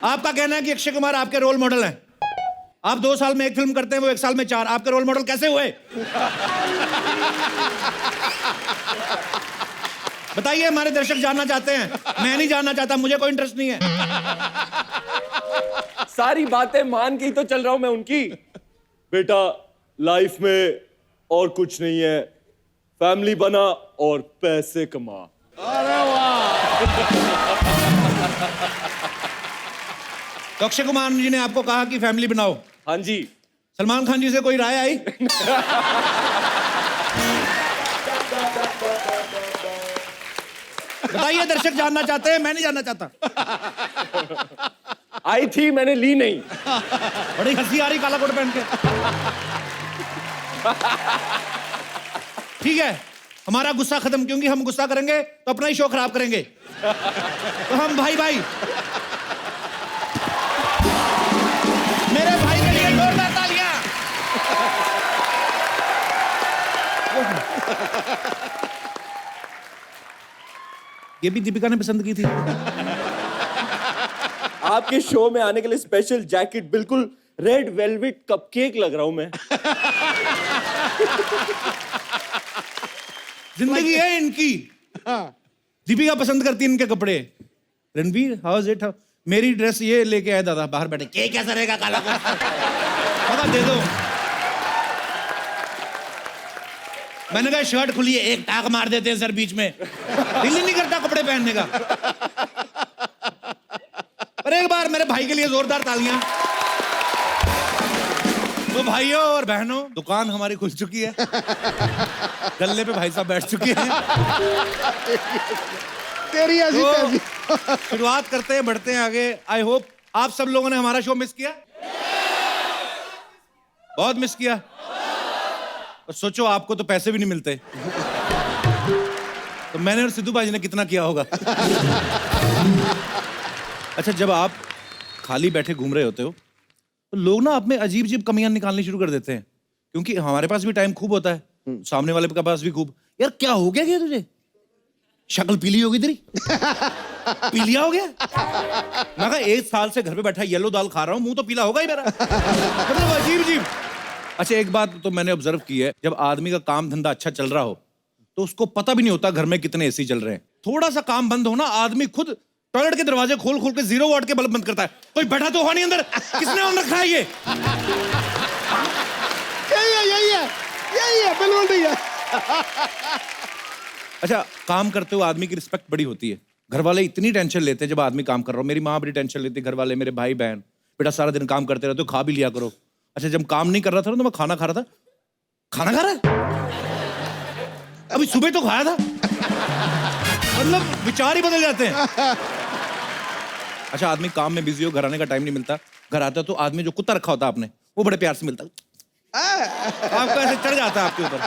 आपका कहना है कि अक्षय कुमार आपके रोल मॉडल हैं। आप 2 साल में 1 फिल्म करते हैं, वो 1 साल में 4। आपके रोल मॉडल कैसे हुए? बताइए, हमारे दर्शक जानना चाहते हैं। मैं नहीं जानना चाहता, मुझे कोई इंटरेस्ट नहीं है। सारी बातें मान के ही तो चल रहा हूं मैं उनकी। बेटा, लाइफ में और कुछ नहीं है, फैमिली बना और पैसे कमा। अरे वाह। तो अक्षय कुमार जी ने आपको कहा कि फैमिली बनाओ। हाँ जी। सलमान खान जी से कोई राय आई? बताइए, दर्शक जानना चाहते हैं, मैं नहीं जानना चाहता। आई थी, मैंने ली नहीं। बड़ी हंसी आ रही काला कोट पहन के। ठीक है, हमारा गुस्सा खत्म, क्योंकि हम गुस्सा करेंगे तो अपना ही शो खराब करेंगे। तो हम भाई भाई, मेरे भाई के लिए जोरदार तालियां। ये भी दीपिका ने पसंद की थी। आपके शो में आने के लिए स्पेशल जैकेट, बिल्कुल रेड वेलवेट कपकेक लग रहा हूं मैं। जिंदगी है इनकी। दीपिका पसंद करती है इनके कपड़े। Ranveer, how is it? मेरी ड्रेस ये लेके आया दादा बाहर बैठे। ये कैसा रहेगा काला कोट? दे दो। मैंने कहा शर्ट खुली है, एक टाक मार देते हैं सर बीच में। दिल ही नहीं करता कपड़े पहनने का। पर एक बार मेरे भाई के लिए जोरदार तालियां। तो भाइयों और बहनों, दुकान हमारी खुल चुकी है। गल्ले पे भाई साहब बैठ चुके हैं। तेरी ऐसी तैसी। शुरुआत करते हैं, बढ़ते हैं आगे। आई होप आप सब लोगों ने हमारा शो मिस किया। बहुत मिस किया। और सोचो, आपको तो पैसे भी नहीं मिलते, तो मैंने और सिद्धू भाई ने कितना किया होगा। अच्छा, जब आप खाली बैठे घूम रहे होते हो तो लोग ना आप में अजीब अजीब कमियां निकालनी शुरू कर देते हैं, क्योंकि हमारे पास भी टाइम खूब होता है, सामने वाले के पास भी खूब। यार क्या हो गया तुझे? शक्ल पीली होगी तेरी। पीलिया हो गया? मैं कहा 1 साल से घर पे बैठा येलो दाल खा रहा हूं, मुंह तो पीला होगा ही मेरा। मतलब अजीब अजीब। अच्छा, एक बात तो मैंने ऑब्जर्व की है, जब आदमी का काम धंधा अच्छा चल रहा हो तो उसको पता भी नहीं होता घर में कितने एसी चल रहे हैं। थोड़ा सा काम बंद हो ना, आदमी खुद टॉयलेट के दरवाजे खोल खोल के 0 वाट के बल्ब बंद करता है। कोई बैठा तो हो नहीं अंदर, किसने ऑन रखा है ये? यही है, बिल्कुल ठीक है। अच्छा, काम करते हुए आदमी की रिस्पेक्ट बड़ी होती है। घर वाले इतनी टेंशन लेते हैं जब आदमी काम कर रहा हो। मेरी माँ बड़ी टेंशन लेती है, घर वाले, मेरे भाई बहन, बेटा सारा दिन काम करते रहते हो, खा भी लिया करो। अच्छा, जब काम नहीं कर रहा था ना तो मैं खाना खा रहा था। खाना खा रहा है? अभी सुबह तो खाया था। मतलब विचार ही बदल जाते हैं। अच्छा, आदमी काम में बिजी हो, घर आने का टाइम नहीं मिलता। घर आता तो आदमी जो कुत्ता रखा होता है आपने, वो बड़े प्यार से मिलता, आपका ऐसे चढ़ जाता है आपके ऊपर।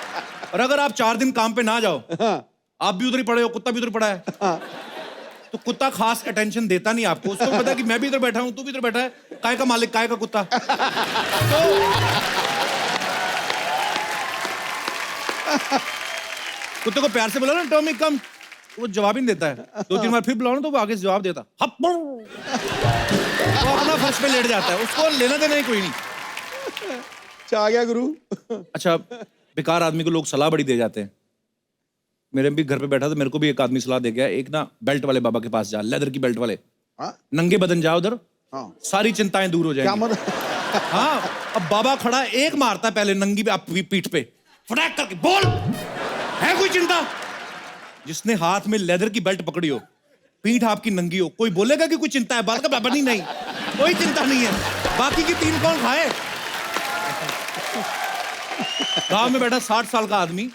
और अगर आप 4 दिन काम पे ना जाओ, आप भी उधर ही पड़े हो, कुत्ता भी उधर पड़ा है, तो कुत्ता खास अटेंशन देता नहीं आपको। उसको पता है कि मैं भी इधर बैठा हूं, तू भी इधर बैठा है, काय का मालिक काय का कुत्ता। तो कुत्ते को प्यार से बोला ना, टॉमी कम, वो जवाब ही नहीं देता है। 2-3 बार फिर बुलाओ ना तो वो आगे से जवाब देता, वो अपना फर्श पे लेट जाता है, उसको लेना देना ही कोई नहीं। आ गया गुरु। अच्छा, बेकार आदमी को लोग सलाह बड़ी दे जाते हैं। मेरे भी घर पे बैठा था, मेरे को भी एक आदमी सलाह दे गया, एक ना बेल्ट वाले बाबा के पास जा, लेदर की बेल्ट वाले। नंगे बदन जाओ उधर, सारी चिंताएं दूर हो जाएंगी। हाँ, अब बाबा खड़ा, एक मारता है पहले नंगी पीठ पे, फटाक करके, बोल है कोई चिंता? जिसने हाथ में लेदर की बेल्ट पकड़ी हो, पीठ आपकी नंगी हो, कोई बोलेगा कि कोई चिंता है? बात का बाबा नहीं, कोई चिंता नहीं है। बाकी की 3 कौन खाए? गांव में बैठा 60 साल का आदमी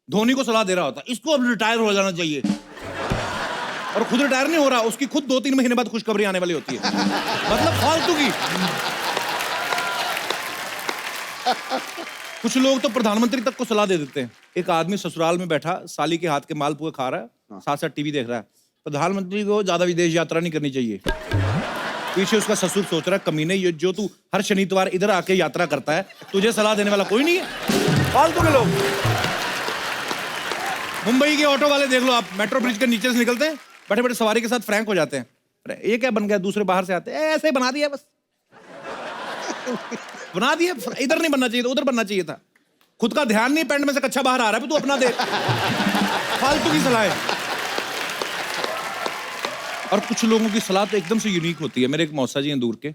धोनी को सलाह दे रहा होता, इसको अब रिटायर हो जाना चाहिए, और खुद रिटायर नहीं हो रहा, उसकी खुद 2-3 महीने बाद खुशखबरी आने वाली होती है। मतलब फालतू की। कुछ लोग तो प्रधानमंत्री तक को सलाह दे देते हैं। एक आदमी ससुराल में बैठा, साली के हाथ के मालपुए खा रहा है, साथ साथ टीवी देख रहा है। प्रधानमंत्री को ज्यादा विदेश यात्रा नहीं करनी चाहिए। पीछे उसका ससुर सोच रहा है, कमीने, ये जो तू हर शनिवार इधर आके यात्रा करता है, तुझे सलाह देने वाला कोई नहीं है। फालतू के लोग। मुंबई के ऑटो वाले देख लो आप, मेट्रो ब्रिज के नीचे से निकलते हैं, बैठे बैठे सवारी के साथ फ्रैंक हो जाते हैं। अरे ये क्या बन गया, दूसरे बाहर से आते हैं, ऐसे ही बना दिया बस। बना दिया, इधर नहीं बनना चाहिए था, उधर बनना चाहिए था। खुद का ध्यान नहीं, पैंट में से कच्चा बाहर आ रहा है, तू अपना दे। फालतू की सलाह है। और कुछ लोगों की सलाह तो एकदम से यूनिक होती है। मेरे एक मौसा जी हैं दूर के,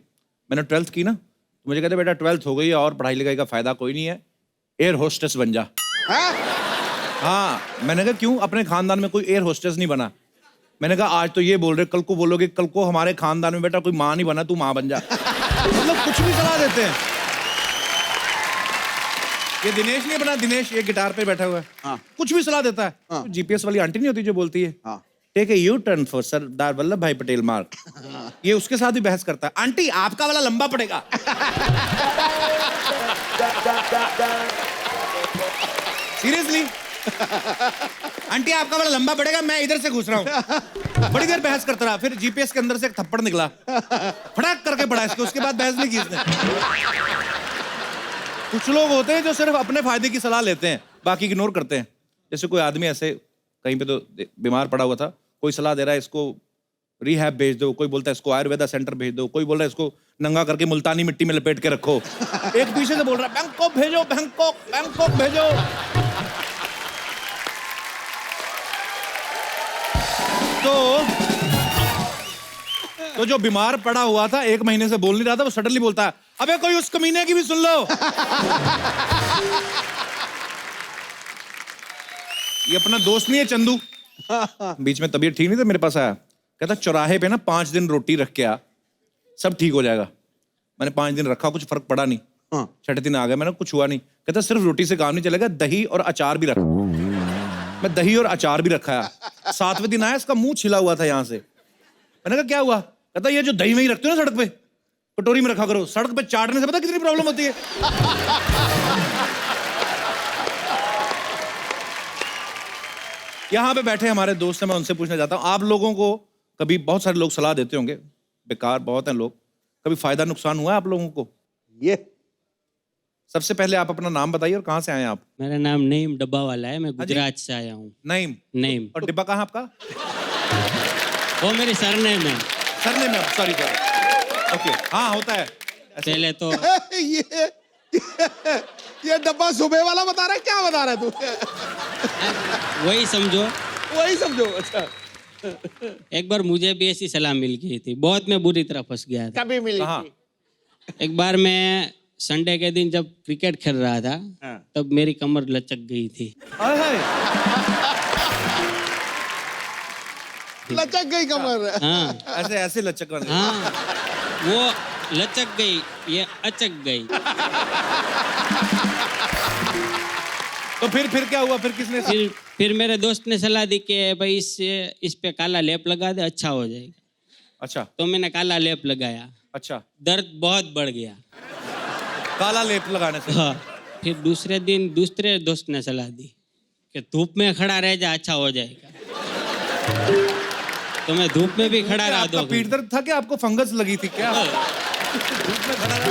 मैंने 12th की ना, तो मुझे कहते बेटा 12th हो गई है और पढ़ाई लिखाई का फायदा कोई नहीं है, एयर होस्टेस बन जा। हाँ, मैंने कहा क्यों, अपने खानदान में कोई एयर होस्टेस नहीं बना। मैंने कहा आज तो ये बोल रहे, कल को बोलोगे कल को हमारे खानदान में बेटा कोई माँ नहीं बना, तू माँ बन जा। मतलब कुछ भी सलाह देते हैं। ये दिनेश नहीं बना, दिनेश ये गिटार पे बैठा हुआ है, हाँ। कुछ भी सलाह देता है। हाँ। तो जीपीएस वाली आंटी नहीं होती जो बोलती है हाँ। Take a U turn for Sardar Vallabh bhai Patel मार्ग, ये उसके साथ भी बहस करता है। आंटी आपका वाला लंबा पड़ेगा। सीरियसली आंटी आपका वाला लंबा पड़ेगा, मैं इधर से घुस रहा हूँ। बड़ी देर बहस करता रहा, फिर जीपीएस के अंदर से एक थप्पड़ निकला, फटाक करके पड़ा इसको, उसके बाद बहस नहीं की इसने। कुछ लोग होते हैं जो सिर्फ अपने फायदे की सलाह लेते हैं, बाकी इग्नोर करते हैं। जैसे कोई आदमी ऐसे कहीं पे तो बीमार पड़ा हुआ था, कोई सलाह दे रहा है इसको रिहैब भेज दो, कोई बोलता है इसको आयुर्वेदा सेंटर भेज दो, कोई बोल रहा है इसको नंगा करके मुल्तानी मिट्टी में लपेट के रखो। एक पीछे से बोल रहा है बैंकॉक भेजो, बैंकॉक बैंकॉक भेजो। तो जो बीमार पड़ा हुआ था, 1 महीने से बोल नहीं रहा था, वो सडनली बोलता है अबे कोई उस कमीने की भी सुन लो। ये अपना दोस्त नहीं है चंदू, बीच में तबीयत ठीक नहीं था, मेरे पास आया, कहता चौराहे पे ना 5 दिन रोटी रख के आ, सब ठीक हो जाएगा। मैंने 5 दिन रखा, कुछ फर्क पड़ा नहीं। छठे दिन आ गया, मैंने कुछ हुआ नहीं। कहता सिर्फ रोटी से काम नहीं चलेगा, दही और अचार भी रख। मैं दही और अचार भी रखा है। 7वें दिन आया, इसका मुंह छिला हुआ था यहाँ से। मैंने कहा क्या हुआ? कहता ये जो दही वही रखते हो ना सड़क पे, कटोरी में रखा करो, सड़क पे चाटने से पता कितनी प्रॉब्लम होती है। यहाँ पे बैठे हमारे दोस्त हैं, मैं उनसे पूछना चाहता हूँ, आप लोगों को कभी, बहुत सारे लोग सलाह देते होंगे, बेकार बहुत हैं लोग, कभी फायदा नुकसान हुआ है आप लोगों को? ये सबसे पहले आप अपना नाम बताइए और कहाँ से आए हैं आप? मेरा नाम नईम डब्बा वाला है, मैं गुजरात से आया हूँ। नईम। नईम। और डिब्बा कहाँ आपका? वो मेरी सरनेम है। सरनेम है, सॉरी सॉरी। ओके, हाँ होता है ऐसे। पहले तो ये डब्बा सुबह वाला बता रहा है, क्या बता रहा है तू? वही समझो। वही समझो। अच्छा, एक बार मुझे भी ऐसी सलाह मिल गई थी, बहुत मैं बुरी तरह फंस गया था। कभी मिली हाँ। थी? एक बार मैं संडे के दिन जब क्रिकेट खेल रहा था, तब मेरी कमर लचक गई थी। हाय हाय। लचक गई कमर। हाँ ऐसे ऐसे लचक वाले। हाँ, वो लचक गई, ये अचक गई। तो फिर क्या हुआ? फिर किसने? फिर मेरे दोस्त ने सलाह दी कि भाई इस पे काला लेप लगा दे, अच्छा हो जाएगा। अच्छा तो मैंने काला लेप लगाया, अच्छा। दर्द बहुत बढ़ गया। काला लेप लगाने से? हाँ। फिर दूसरे दिन दूसरे दोस्त ने सलाह दी कि धूप में खड़ा रह जा, अच्छा हो जाएगा। तो मैं धूप में भी खड़ा रहा। आपका पीठ दर्द था क्या? आपको फंगस लगी थी क्या? धूप में खड़ा रहा।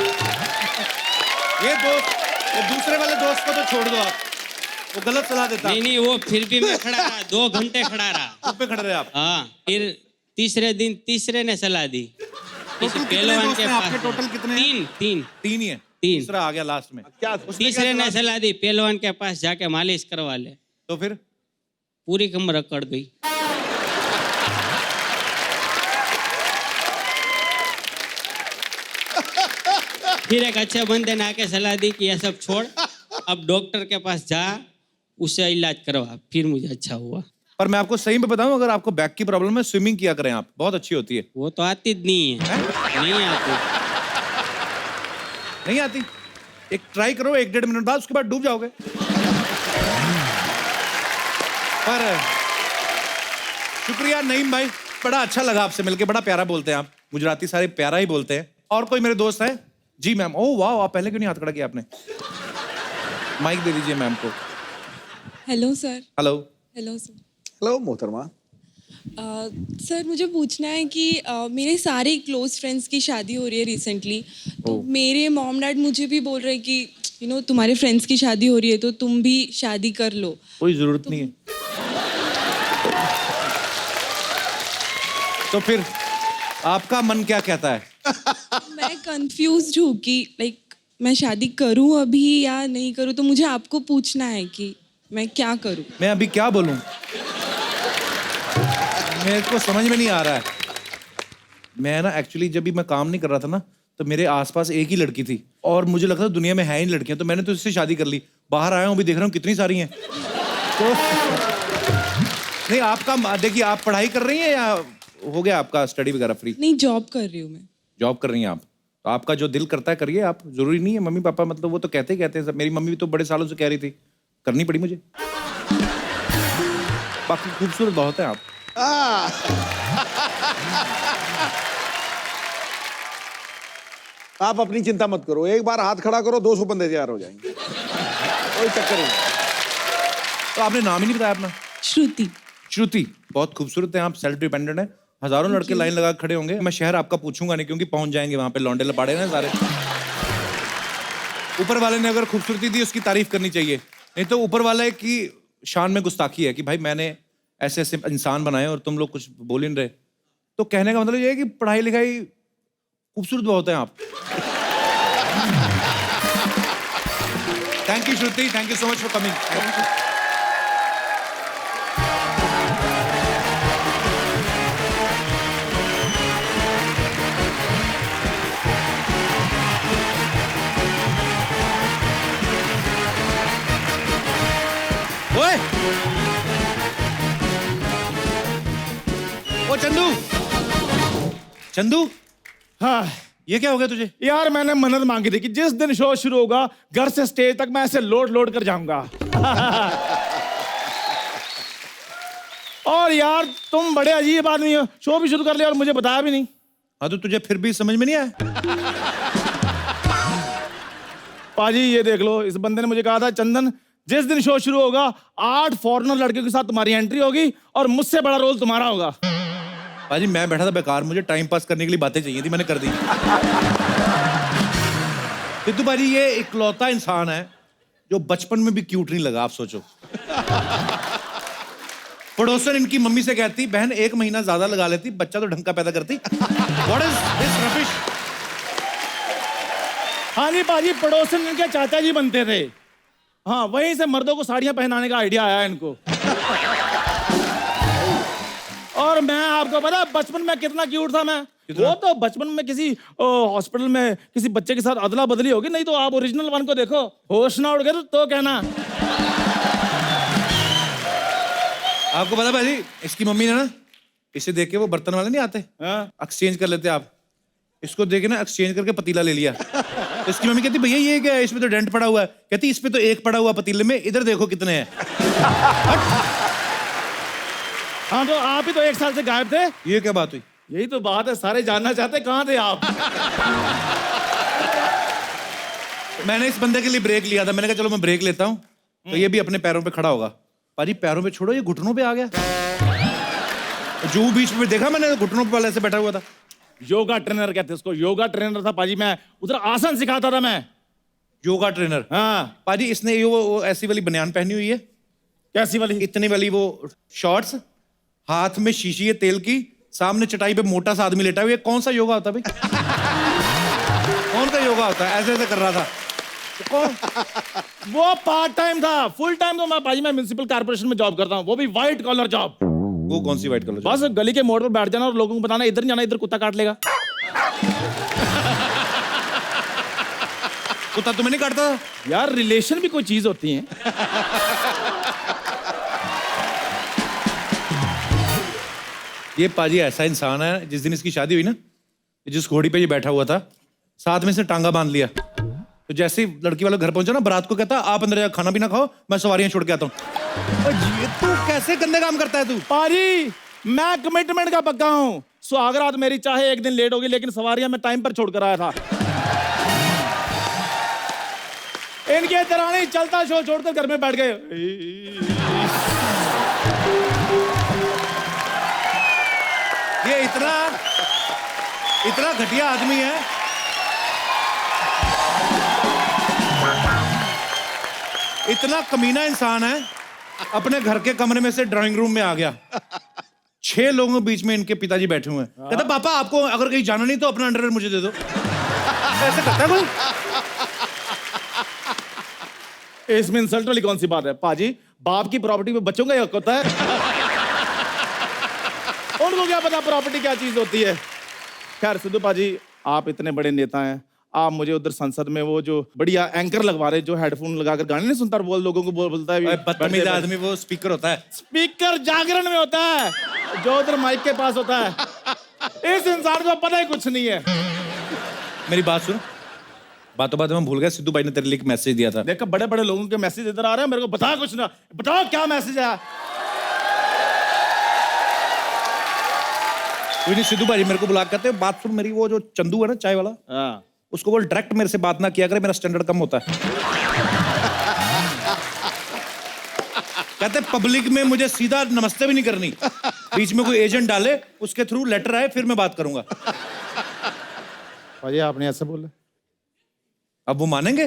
ये दूसरे वाले दोस्त को तो छोड़ दो आप, वो गलत सलाह देता। नहीं, वो फिर भी मैं खड़ा रहा, 2 घंटे खड़ा रहा। धूप में खड़े रहे आप? हाँ। फिर तीसरे दिन तीसरे ने सलाह दी, टोटल कितने दोस्त हैं आपके? टोटल कितने हैं? तीन ही है। तीसरा आ गया लास्ट में। क्या? तीसरे ने सलाह दी पहलवान के पास जाके मालिश करवा ले। तो फिर पूरी कमर अकड़ गई। फिर एक अच्छे बंदे ने आके सलाह दी कि ये सब छोड़, अब डॉक्टर के पास जा, उससे इलाज करवा। फिर मुझे अच्छा हुआ। पर मैं आपको सही में बताऊं, अगर आपको बैक की प्रॉब्लम है, स्विमिंग किया करें आप, बहुत अच्छी होती है। वो तो आती नहीं है। नहीं आती। नहीं आती? एक ट्राई करो, 1-1.5 मिनट बाद, उसके बाद डूब जाओगे। पर शुक्रिया नईम भाई, बड़ा अच्छा लगा आपसे मिलके, बड़ा प्यारा बोलते हैं आप। गुजराती सारे प्यारा ही बोलते हैं। और कोई मेरे दोस्त है? जी मैम। ओह वाह, आप पहले क्यों नहीं हाथ खड़ा किया आपने? माइक दे दीजिए मैम को। Hello sir. Hello. Hello sir. Hello मोहतरमा। सर मुझे पूछना है कि मेरे सारे क्लोज फ्रेंड्स की शादी हो रही है रिसेंटली, तो मेरे मॉम डैड मुझे भी बोल रहे हैं कि तुम्हारे फ्रेंड्स की शादी हो रही है तो तुम भी शादी कर लो। कोई जरूरत नहीं है। तो फिर आपका मन क्या कहता है? मैं कंफ्यूज्ड हूँ कि लाइक मैं शादी करूँ अभी या नहीं करूँ, तो मुझे आपको पूछना है कि मैं क्या करूँ। मैं अभी क्या बोलूं? मेरे को समझ में नहीं आ रहा है। मैं ना एक्चुअली जब भी मैं काम नहीं कर रहा था ना, तो मेरे आसपास एक ही लड़की थी और मुझे लगता था दुनिया में है ही नहीं लड़कियां, तो मैंने तो इससे शादी कर ली। बाहर आया हूँ, अभी देख रहा हूँ कितनी सारी हैं। तो नहीं, आपका देखिए, आप पढ़ाई कर रही हैं या हो गया आपका स्टडी वगैरह फ्री? नहीं, जॉब कर रही हूँ मैं। जॉब कर रही हैं आप, तो आपका जो दिल करता है करिए आप, जरूरी नहीं है मम्मी पापा, मतलब वो तो कहते ही कहते हैं। मेरी मम्मी भी तो बड़े सालों से कह रही थी, करनी पड़ी मुझे। बाकी खूबसूरत बहुत है आप। आप अपनी चिंता मत करो, एक बार हाथ खड़ा करो 200 बंदे तैयार हो जाएंगे, कोई चक्कर नहीं। तो आपने नाम ही नहीं बताया अपना। श्रुति। श्रुति, बहुत खूबसूरत है आप, सेल्फ डिपेंडेंट है। हजारों लड़के लाइन लगा के खड़े होंगे। मैं शहर आपका पूछूंगा नहीं, क्योंकि पहुंच जाएंगे वहां पे, लौंडे लपाड़े ना सारे। ऊपर वाले ने अगर खूबसूरती दी, उसकी तारीफ करनी चाहिए, नहीं तो ऊपर वाले की शान में गुस्ताखी है कि भाई मैंने ऐसे ऐसे इंसान बनाए और तुम लोग कुछ बोल ही नहीं रहे। तो कहने का मतलब ये है कि पढ़ाई लिखाई खूबसूरत बहुत है आप। Thank you Shruti, thank you so much for coming. ओए ओ चंदू, चंदू, हाँ ये क्या हो गया तुझे? यार, मैंने मन्नत मांगी थी कि जिस दिन शो शुरू होगा घर से स्टेज तक मैं ऐसे लोड लोड कर जाऊंगा। और यार तुम बड़े अजीब आदमी हो, शो भी शुरू कर लिया और मुझे बताया भी नहीं। हाँ तो तुझे फिर भी समझ में नहीं आया? पाजी ये देख लो, इस बंदे ने मुझे कहा था चंदन जिस दिन शो शुरू होगा 8 फॉरेनर लड़कियों के साथ तुम्हारी एंट्री होगी और मुझसे बड़ा रोल तुम्हारा होगा। पाजी मैं बैठा था बेकार, मुझे टाइम पास करने के लिए बातें चाहिए थी, मैंने कर दी। सिद्धू पाजी ये इकलौता इंसान है जो बचपन में भी क्यूट नहीं लगा। आप सोचो, पड़ोसन इनकी मम्मी से कहती, बहन 1 महीना ज्यादा लगा लेती, बच्चा तो ढंग का पैदा करती। What is this rubbish? हाँ जी पाजी, पड़ोसन इनके चाचा जी बनते थे। हाँ, वहीं से मर्दों को साड़ियां पहनाने का आइडिया आया इनको। और मैं आपको पता बचपन में कितना क्यूट था मैं। वो तो बचपन में किसी हॉस्पिटल में किसी बच्चे के साथ अदला बदली होगी, नहीं तो आप ओरिजिनल वन को देखो, होश ना उड़ गए तो कहना। आपको पता भाजी, इसकी मम्मी ने ना इसे देख के, वो बर्तन वाले नहीं आते, एक्सचेंज कर लेते आप, इसको देख के ना एक्सचेंज करके पतीला ले लिया। तो इसकी मम्मी कहती, भैया ये क्या है, इसमें तो डेंट पड़ा हुआ है। कहती, इस पे तो 1 पड़ा हुआ पतीले में, इधर देखो कितने हैं। हाँ तो आप ही तो 1 साल से गायब थे। ये क्या बात हुई? यही तो बात है, सारे जानना चाहते कहाँ थे आप। मैंने इस बंदे के लिए ब्रेक लिया था, मैंने कहा चलो मैं ब्रेक लेता हूँ तो ये भी अपने पैरों पे खड़ा होगा। पाजी पैरों पे छोड़ो, ये घुटनों पे आ गया। जू बीच पे देखा मैंने, घुटनों पे वाले ऐसे बैठा हुआ था। योगा ट्रेनर कहते उसको, योगा ट्रेनर था पाजी, मैं उधर आसन सिखाता था मैं। योगा ट्रेनर? हाँ पाजी इसने ये वो ऐसी वाली बनियान पहनी हुई है। कैसी वाली? इतनी वाली वो शॉर्ट्स, हाथ में शीशी है तेल की, सामने चटाई पे मोटा सा आदमी लेटा हुआ है। कौन सा योगा होता है भाई? कौन सा योगा होता है? ऐसे ऐसे कर रहा था। वो पार्ट टाइम था, फुल टाइम तो मैं पाजी मैं म्युनिसिपल कॉर्पोरेशन में जॉब करता हूँ, वो भी व्हाइट कॉलर जॉब। वो कौन सी व्हाइट कलर? बस गली के मोड़ पर बैठ जाना और लोगों को बताना इधर नहीं जाना, इधर कुत्ता काट लेगा। कुत्ता तुम्हें नहीं काटता? यार रिलेशन भी कोई चीज होती है। ये पाजी ऐसा इंसान है, जिस दिन इसकी शादी हुई ना, जिस घोड़ी पे ये बैठा हुआ था, साथ में से टांगा बांध लिया। तो जैसे ही लड़की वाला घर पहुंचा ना, बारात को कहता, आप अंदर जाकर खाना पीना खाओ, मैं सवारियां छोड़ के आता हूँ। ये तू कैसे गंदे काम करता है तू? पाजी मैं कमिटमेंट का पक्का हूँ, सुहागरात मेरी चाहे 1 दिन लेट होगी, लेकिन सवारियां मैं टाइम पर छोड़कर आया था। इनके दरानी चलता शो छोड़कर घर में बैठ गए। ये इतना घटिया आदमी है। इतना कमीना इंसान है, अपने घर के कमरे में से ड्राइंग रूम में आ गया, 6 लोगों के बीच में इनके पिताजी बैठे हुए हैं। कहता पापा आपको अगर कहीं जाना नहीं तो अपना अंडरवेयर मुझे दे दो। ऐसे करता है कोई? इसमें इंसल्ट वाली कौन सी बात है पाजी? बाप की प्रॉपर्टी में बच्चों का ही हक होता है। उनको क्या पता प्रॉपर्टी क्या चीज होती है। खैर सिद्धू पाजी, आप इतने बड़े नेता हैं, आप मुझे उधर संसद में वो जो बढ़िया एंकर लगवा रहे, जो हेडफोन लगाकर गाने नहीं सुनता, वो लोगों को बोलता है बदतमीज आदमी, वो स्पीकर होता है। स्पीकर जागरण में होता है, जो उधर माइक के पास होता है। इस इंसान को पता ही कुछ नहीं है। मेरी बात सुनो, बातों बातों में भूल गया, सिद्धू भाई ने तेरे लिए एक मैसेज दिया था। देखो बड़े बड़े लोगों के मैसेज इधर आ रहे हैं, मेरे को बता कुछ ना, बताओ क्या मैसेज है। कोई नहीं, सिद्धू भाई मेरे को बुला कहते हैं बात सुन मेरी, वो जो चंदू है ना चाय वाला, हाँ, उसको बोल डायरेक्ट मेरे से बात ना किया करे, मेरा स्टैंडर्ड कम होता है। कहते पब्लिक में मुझे सीधा नमस्ते भी नहीं करनी, बीच में कोई एजेंट डाले, उसके थ्रू लेटर आए, फिर मैं बात करूंगा। पाजी आपने ऐसे बोला, अब वो मानेंगे?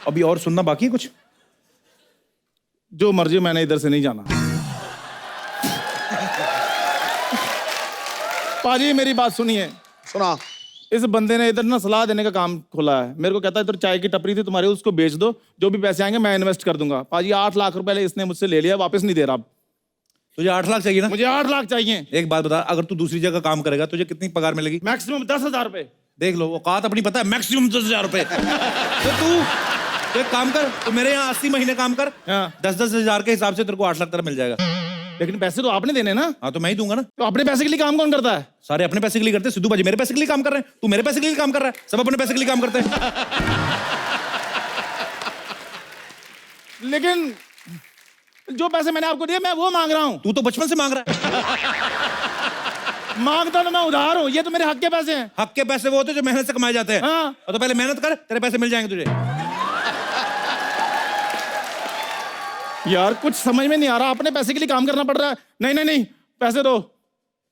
अभी और सुनना बाकी है कुछ? जो मर्जी, मैंने इधर से नहीं जाना। पाजी मेरी बात सुनिए। सुना। इस बंदे ने इधर ना सलाह देने का काम खोला है। मेरे को कहता है इधर चाय की टपरी थी तुम्हारी, उसको बेच दो, जो भी पैसे आएंगे मैं इन्वेस्ट कर दूंगा। पाजी 8 लाख रुपए इसने मुझसे ले लिया, वापस नहीं दे रहा। तुझे 8 लाख चाहिए ना? मुझे 8 लाख चाहिए। एक बात बता, अगर तू दूसरी जगह काम करेगा तुझे कितनी पगार मिलेगी? मैक्सिमम 10,000 रुपए। देख लो, औकात अपनी पता है, मैक्सिमम 10,000 रुपए। तो तू एक काम कर, तू मेरे यहाँ 80 महीने काम कर, हाँ। 10-10 हजार के हिसाब से तेरे को 8 लाख तेरा मिल जाएगा। लेकिन पैसे तो आपने देने ना। हाँ तो मैं ही दूंगा ना। तो अपने पैसे के लिए काम कौन करता है? सारे अपने पैसे के लिए करते हैं। सिद्धू भाजी मेरे पैसे के लिए काम कर रहे हैं, तू मेरे पैसे के लिए काम कर रहा है, सब अपने पैसे के लिए काम करते हैं। लेकिन जो पैसे मैंने आपको दिए मैं वो मांग रहा हूँ। तू तो बचपन से मांग रहा है। मांगता तो मैं उधार हूँ, ये तो मेरे हक के पैसे हैं। हक के पैसे वो होते हैं जो मेहनत से कमाए जाते हैं। हाँ। और तो पहले मेहनत कर, तेरे पैसे मिल जाएंगे तुझे। यार कुछ समझ में नहीं आ रहा, अपने पैसे के लिए काम करना पड़ रहा है। नहीं नहीं नहीं, पैसे दो।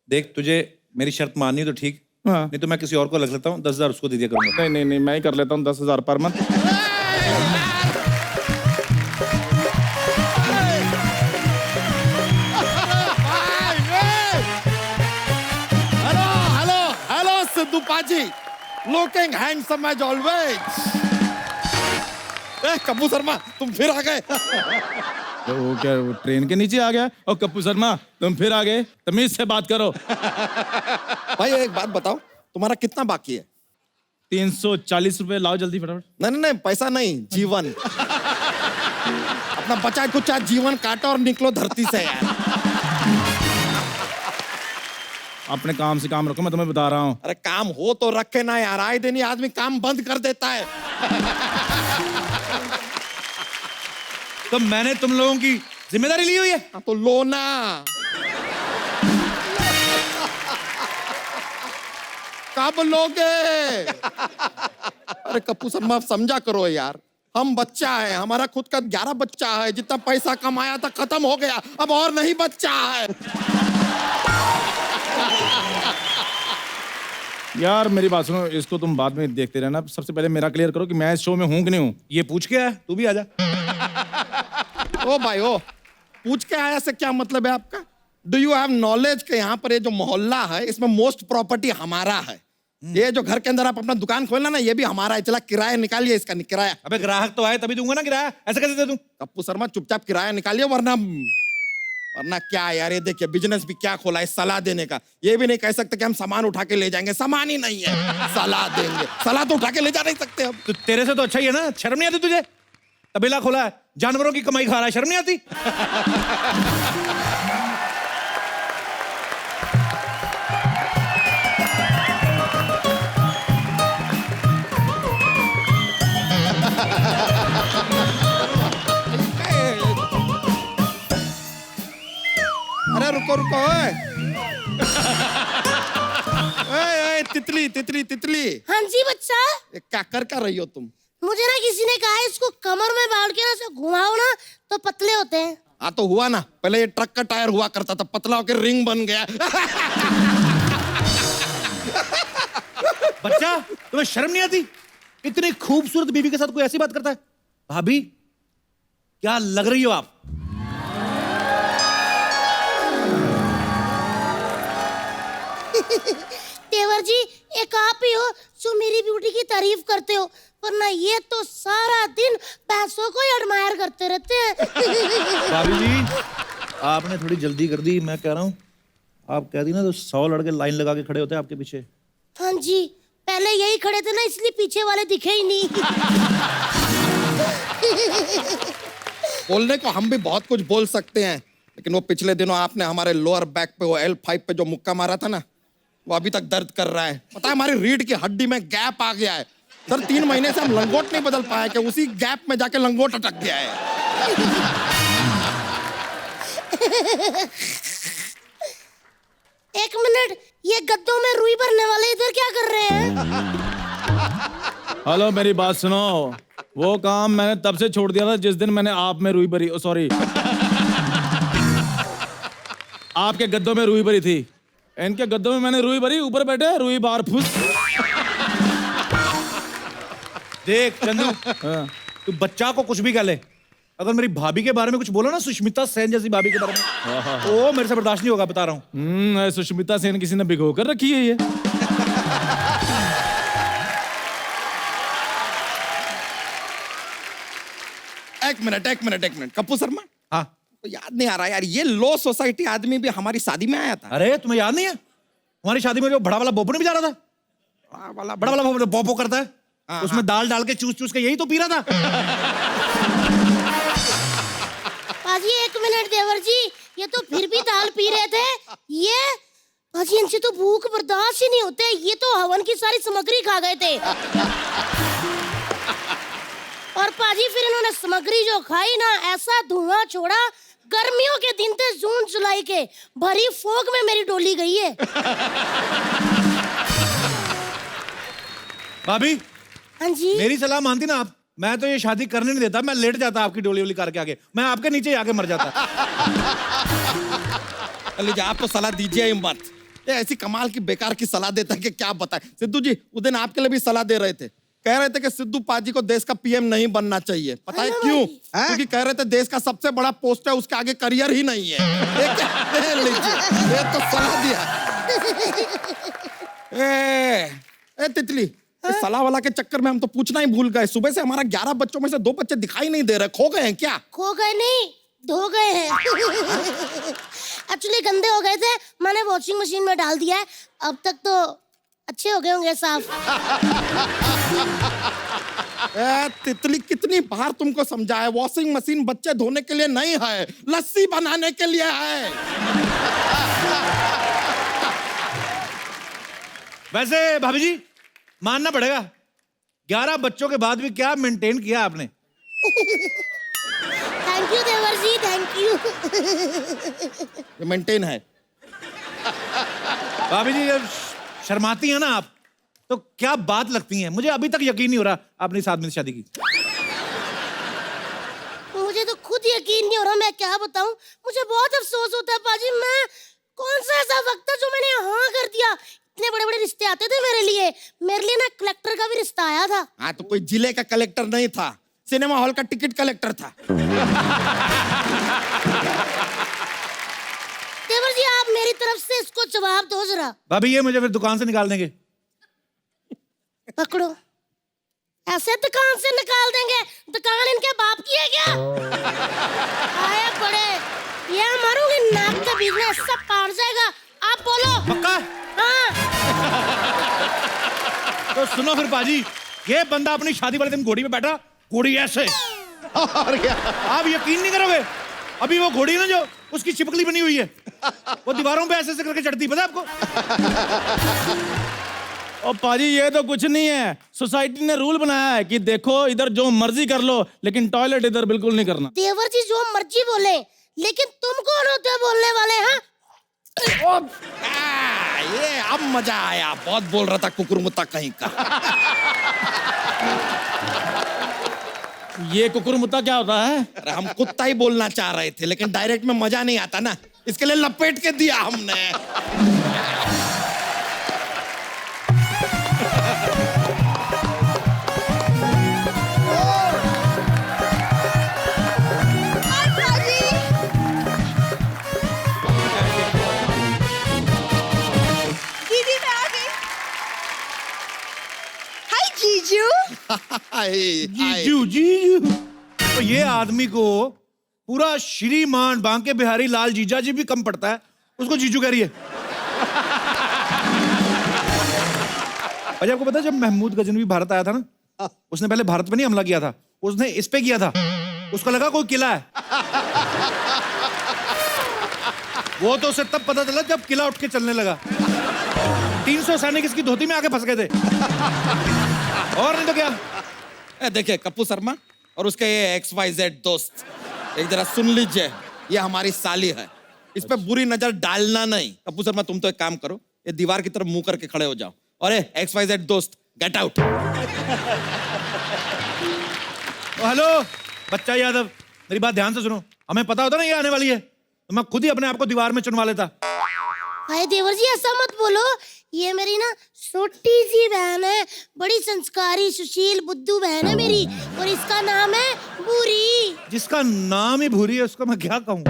देख तुझे मेरी शर्त माननी तो ठीक, हाँ। नहीं तो मैं किसी और को लग लेता हूँ, 10,000 उसको दे दिया करूंगा। नहीं नहीं नहीं, मैं ही कर लेता हूँ 10,000 पर month. Hello hello hello Sidhu paaji, looking handsome as always. Kapoor Sharma तुम फिर आ गए। तो वो क्या, वो ट्रेन के नीचे आ गया? और कपूर शर्मा तुम फिर आ गए, तमीज से बात करो। भाई एक बात बताओ, तुम्हारा कितना बाकी है? 340 रुपए लाओ जल्दी फटाफट। नहीं नहीं नहीं, पैसा नहीं, जीवन। अपना बचा कुछ जीवन काटो और निकलो धरती से यार। अपने काम से काम रखो, मैं तुम्हें बता रहा हूँ। अरे काम हो तो रखे ना यार, आए दिन ही आदमी काम बंद कर देता है। तो मैंने तुम लोगों की जिम्मेदारी ली हुई है। हाँ, तो लो ना। कब लोगे? अरे कपूर शर्मा समझा करो यार, हम बच्चा है, हमारा खुद का 11 बच्चा है, जितना पैसा कमाया था खत्म हो गया, अब और नहीं बच्चा है। यार मेरी बात सुनो, इसको तुम बाद में देखते रहना, सबसे पहले मेरा क्लियर करो कि मैं इस शो में हूँ कि नहीं हूँ। ये पूछ के आया, तू भी आजा। ओ भाई ओ, पूछ के आया से क्या मतलब है आपका? डू यू हैव नॉलेज के यहाँ पर ये जो मोहल्ला है इसमें मोस्ट प्रॉपर्टी हमारा है। ये जो घर के अंदर आप अपना दुकान खोलना ना, ये भी हमारा है। चला किराया निकालिए इसका, किराया। अबे ग्राहक तो आए तभी दूंगा ना किराया, ऐसे कैसे दे दूं? कप्पू शर्मा चुपचाप किराया निकालिए, वरना वरना क्या यार, ये देखिए बिजनेस भी क्या खोला है सलाह देने का। ये भी नहीं कह सकते कि हम सामान उठा के ले जाएंगे, सामान ही नहीं है, सलाह देंगे। सलाह तो उठा के ले जा नहीं सकते हम। तो तेरे से तो अच्छा ही है ना, शर्म नहीं आती तुझे? तबेला खोला है, जानवरों की कमाई खा रहा है, शर्म नहीं आती? अरे रुको रुको, तितली तितली तितली, हाँ जी बच्चा। क्या कर रही हो तुम? मुझे ना किसी ने कहा इसको कमर में बांध के ना ऐसे घुमाओ ना तो पतले होते हैं। हाँ तो हुआ ना, पहले ये ट्रक का टायर हुआ करता था, पतला होकर रिंग बन गया। बच्चा तुम्हें शर्म नहीं आती? इतनी खूबसूरत बीवी के साथ कोई ऐसी बात करता है? भाभी क्या लग रही हो आप? देवर जी, एक आप ही हो जो मेरी ब्यूटी की तारीफ करते हो, वरना ये तो सारा दिन पैसों को ही एडमायर करते रहते हैं। भाभी जी, आपने थोड़ी जल्दी कर दी। मैं कह रहा हूँ आप कह दी ना तो 100 लड़के लाइन लगा के खड़े होते हैं आपके पीछे। हाँ जी, पहले यही खड़े थे ना, इसलिए पीछे वाले दिखे ही नहीं। बोलने को हम भी बहुत कुछ बोल सकते हैं, लेकिन वो पिछले दिनों आपने हमारे लोअर बैक पे वो L5 पे जो मुक्का मारा था ना, वो अभी तक दर्द कर रहा है। पता है हमारी रीढ़ की हड्डी में गैप आ गया है सर। 3 महीने से हम लंगोट नहीं बदल पाए कि उसी गैप में जाके लंगोट अटक गया है। एक मिनट, ये गद्दों में रुई भरने वाले इधर क्या कर रहे हैं? हेलो, मेरी बात सुनो। वो काम मैंने तब से छोड़ दिया था जिस दिन मैंने आप में रुई भरी, सॉरी, आपके गद्दों में रुई भरी थी। इनके गद्दों में मैंने रुई भरी, ऊपर बैठे रुई बार फुस। देख चंदू, हाँ। तू बच्चा को कुछ भी कह ले, अगर मेरी भाभी के बारे में कुछ बोलो ना, सुष्मिता सेन जैसी भाभी के बारे में, वो मेरे से बर्दाश्त नहीं होगा, बता रहा हूँ। सुष्मिता सेन किसी ने भिगो कर रखी है ये। एक मिनट कपूर शर्मा, हाँ, तो याद नहीं आ रहा यार, ये लो सोसाइटी आदमी भी हमारी शादी में आया था। अरे तुम्हें याद नहीं है हमारी शादी में जो बड़ा वाला बोपो नहीं भी जा रहा था? बड़ा वाला बोपो बोपो करता है, उसमें दाल डाल के चूस चूस के यही तो पी रहा था। पाजी एक मिनट देवर जी, ये तो फिर भी दाल पी रहे थे। ये पाजी, इनसे तो भूख बर्दाश्त ही नहीं होते, ये तो हवन की सारी सामग्री खा गए थे। और पाजी फिर इन्होंने सामग्री जो खाई ना, ऐसा धुआं छोड़ा। गर्मियों के दिन थे, जून जुलाई के, भरी फोग में मेरी डोली गई है। भाभी, हाँ जी, मेरी सलाह मानती ना आप, मैं तो ये शादी करने नहीं देता, मैं लेट जाता आपकी डोली वोली करके आगे, मैं आपके नीचे ही आके मर जाता। लीजिए, आप तो सलाह दीजिए ही मत। ये ऐसी कमाल की बेकार की सलाह देता है कि क्या बताएं। सिद्धू जी उस दिन आपके लिए भी सलाह दे रहे थे, कह रहे थे कि सिद्धू पाजी को देश का पीएम नहीं बनना चाहिए। पता है क्यों? क्योंकि कह रहे थे देश का सबसे बड़ा पोस्ट है, उसके आगे करियर ही नहीं है। लीजिए, ये तो सलाह दिया। ए तितली, इस सलाह वाला के चक्कर में हम तो पूछना ही भूल गए। सुबह से हमारा 11 बच्चों में से 2 बच्चे दिखाई नहीं दे रहे, खो गए हैं क्या? खो गए नहीं, धो गए हैं। एक्चुअली गंदे हो गए थे, मैंने वॉशिंग मशीन में डाल दिया है, अब तक तो अच्छे हो गए होंगे साफ। तितली, कितनी बार तुमको समझाया, वॉशिंग मशीन बच्चे धोने के लिए नहीं है, लस्सी बनाने के लिए है। वैसे भाभी जी मानना पड़ेगा, 11 बच्चों के बाद भी क्या मेंटेन किया आपने। थैंक यू देवर जी, थैंक यू। ये मेंटेन है। भाभी जी जब शर्माती हैं ना आप, तो क्या बात लगती हैं, मुझे अभी तक यकीन नहीं हो रहा आपने इस आदमी से शादी की। मुझे तो खुद यकीन नहीं हो रहा, मैं क्या बताऊं। मुझे बहुत अफसोस होता है पाजी, मैं कौन सा ऐसा वक्त था जो मैंने हाँ कर दिया। इतने बड़े बड़े रिश्ते आते थे मेरे लिए ना कलेक्टर का भी रिश्ता आया था। हाँ, तो कोई जिले का कलेक्टर नहीं था, सिनेमा हॉल का टिकट कलेक्टर था। देवर जी आप मेरी तरफ से इसको जवाब दो जरा। भाभी ये मुझे फिर दुकान से निकाल देंगे। पकड़ो, ऐसे दुकान से निकाल देंगे? दुकान इनके बाप की है क्या? आए बड़े, ये मारूंगी नाक का बिजनेस सब पार जाएगा। आप बोलो। पक्का? हाँ। तो सुनो फिर पाजी, ये बंदा अपनी शादी वाले दिन घोड़ी पे बैठा, घोड़ी ऐसे, और क्या? आप यकीन नहीं करोगे, अभी वो घोड़ी ना जो उसकी चिपकली बनी हुई है, वो दीवारों पे ऐसे ऐसे करके चढ़ती, पता है आपको? और पाजी ये तो कुछ नहीं है, सोसाइटी ने रूल बनाया है कि देखो इधर जो मर्जी कर लो, लेकिन टॉयलेट इधर बिल्कुल नहीं करना। देवर जी जो मर्जी बोले, लेकिन तुम कौन होते हो बोलने वाले? हाँ, ये अब मजा आया, बहुत बोल रहा था कुकुरमुत्ता कहीं का। ये कुकुरमुत्ता क्या होता है? अरे हम कुत्ता ही बोलना चाह रहे थे, लेकिन डायरेक्ट में मजा नहीं आता ना, इसके लिए लपेट के दिया हमने। जीजू। जीजू जीजू। तो ये आदमी को पूरा श्रीमान बांके बिहारी लाल जीजा जी भी कम पड़ता है, उसको जीजू कह रही है। अजय आपको पता है जब महमूद गजनवी भारत आया था ना, उसने पहले भारत पे नहीं हमला किया था, उसने इस पे किया था। उसको लगा कोई किला है। वो तो उसे तब पता चला जब किला उठ के चलने लगा। 300 सैनिक इसकी धोती में आके फंस गए थे। और नहीं तो क्या। देखिए कप्पू शर्मा और उसके ये XYZ दोस्त, एक जरा सुन लीजिए, ये हमारी साली है, इस पे बुरी नजर डालना नहीं। कप्पू शर्मा तुम तो एक काम करो, ये दीवार की तरफ मुंह करके खड़े हो जाओ, और ये XYZ दोस्त गेट आउट। हेलो बच्चा यादव, मेरी बात ध्यान से सुनो। हमें पता होता ना ये आने वाली है, तो मैं खुद ही अपने आप को दीवार में चुनवा लेता। भाई देवर जी ऐसा मत बोलो, ये मेरी ना छोटी सी बहन है, बड़ी संस्कारी सुशील बुद्धू बहन है मेरी, और इसका नाम है भूरी। जिसका नाम ही भूरी है उसको मैं क्या कहूँ।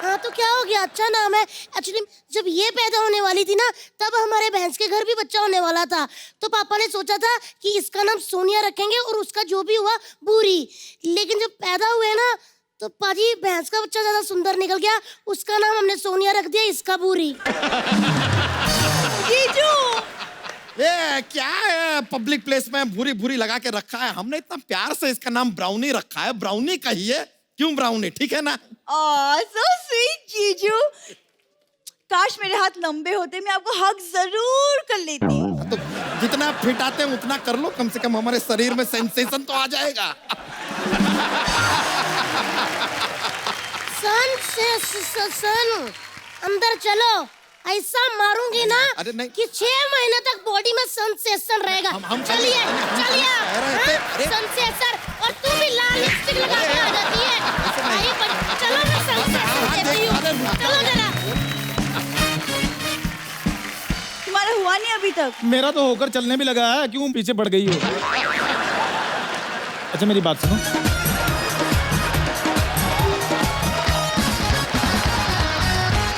हाँ तो क्या हो गया, अच्छा नाम है। एक्चुअली जब ये पैदा होने वाली थी ना, तब हमारे भैंस के घर भी बच्चा होने वाला था, तो पापा ने सोचा था कि इसका नाम सोनिया रखेंगे और उसका जो भी हुआ भूरी। लेकिन जब पैदा हुए ना, तो पाजी भैंस का बच्चा ज्यादा सुंदर निकल गया, उसका नाम हमने सोनिया रख दिया, इसका भूरी। जीजू ये क्या है, पब्लिक प्लेस में भूरी भूरी लगा के रखा है, हमने इतना प्यार से इसका नाम ब्राउनी रखा है। ब्राउनी कहिए, क्यों ब्राउनी, ठीक है ना। सो स्वीट जीजू। काश मेरे हाथ लंबे होते, मैं आपको हक जरूर कर लेती। तो जितना फिट आते हैं उतना कर लो, कम से कम हमारे शरीर में सेंसेशन तो आ जाएगा। सन अंदर चलो, ऐसा मारूंगी ना अरे नहीं। कि 6 महीने तक बॉडी में सेंसेशन रहेगा। चलिए चलिए, सेंसेशन, और तू भी लाल लिपस्टिक लगा के आ जाती है। चलो मैं सेंसेशन देती हूँ, चलो जरा। तुम्हारा हुआ नहीं अभी तक? मेरा तो होकर चलने भी लगा है, क्यों पीछे पड़ गई हो? अच्छा मेरी बात सुनो,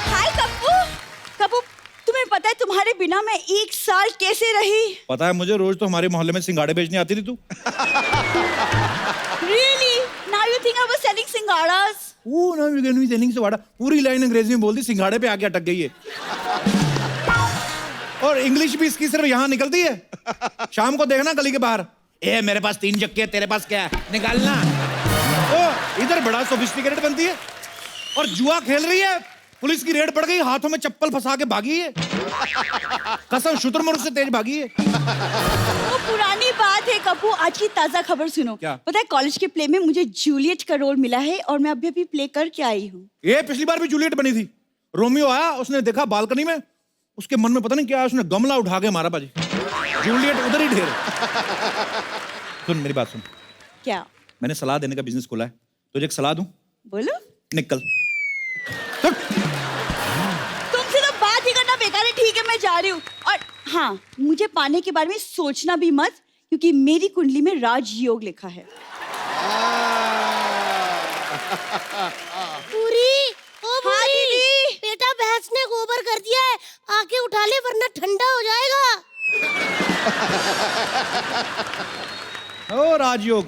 हाय कप्पू। कप्पू तुम्हें पता है तुम्हारे बिना मैं 1 साल कैसे रही? पता है मुझे, रोज तो हमारे मोहल्ले में सिंगाड़े बेचने आती थी तू। Really? Now you think I was selling सिंगाड़ास? वो ना विगनवी सेलिंग से वाड़ा, पूरी लाइन अंग्रेजी में बोल दी, सिंगाड़े पे आके अटक गई है। और इंग्लिश भी इसकी सिर्फ यहाँ निकलती है। शाम को देखना गली के बाहर, ए मेरे पास 3 चक्के है, तेरे पास क्या है, निकालना। ओ इधर बड़ा सोफिस्टिकेटेड बनती है, और जुआ खेल रही है, पुलिस की रेड पड़ गई, हाथों में चप्पल फंसा के भागी है। कसम शुतुरमुर्ग से तेज भागी है। वो पुरानी बात है कप्पू, आज की ताजा खबर सुनो। क्या? पता है कॉलेज के प्ले में मुझे जूलियट का रोल मिला है, और मैं अभी प्ले करके आई हूँ। ये पिछली बार भी जूलियट बनी थी। रोमियो आया, उसने देखा बालकनी में, उसके मन में पता नहीं क्या, उसने गमला उठा के मारा बाजी। जूलियट उधर ही ढेर। सुन मेरी बात सुन, क्या? मैंने सलाह देने का बिजनेस खोला है, तुझे एक सलाह दूं? बोलो। निकल। तुमसे तो बात ही करना बेकार है, ठीक है मैं जा रही हूँ। और हाँ, मुझे पाने के बारे में सोचना भी मत, क्योंकि मेरी कुंडली में राजयोग लिखा है। पूरी, ओ हाँ पूरी, दीदी। बेटा भैंस ने गोबर कर दिया है, आके उठा ले वरना ठंडा हो जाएगा। ओ राजयोग,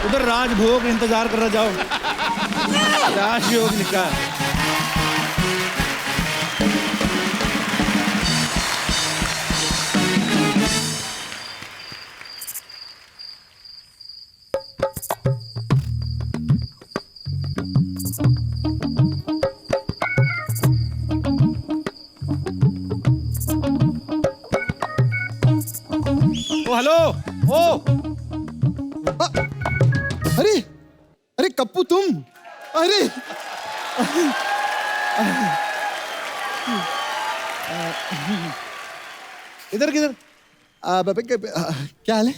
उधर राजभोग इंतजार कर रहा, जाओ। राजयोग लिखा है। ओ हेलो, ओ अरे अरे कप्पू तुम, अरे इधर किधर? क्या हाल है?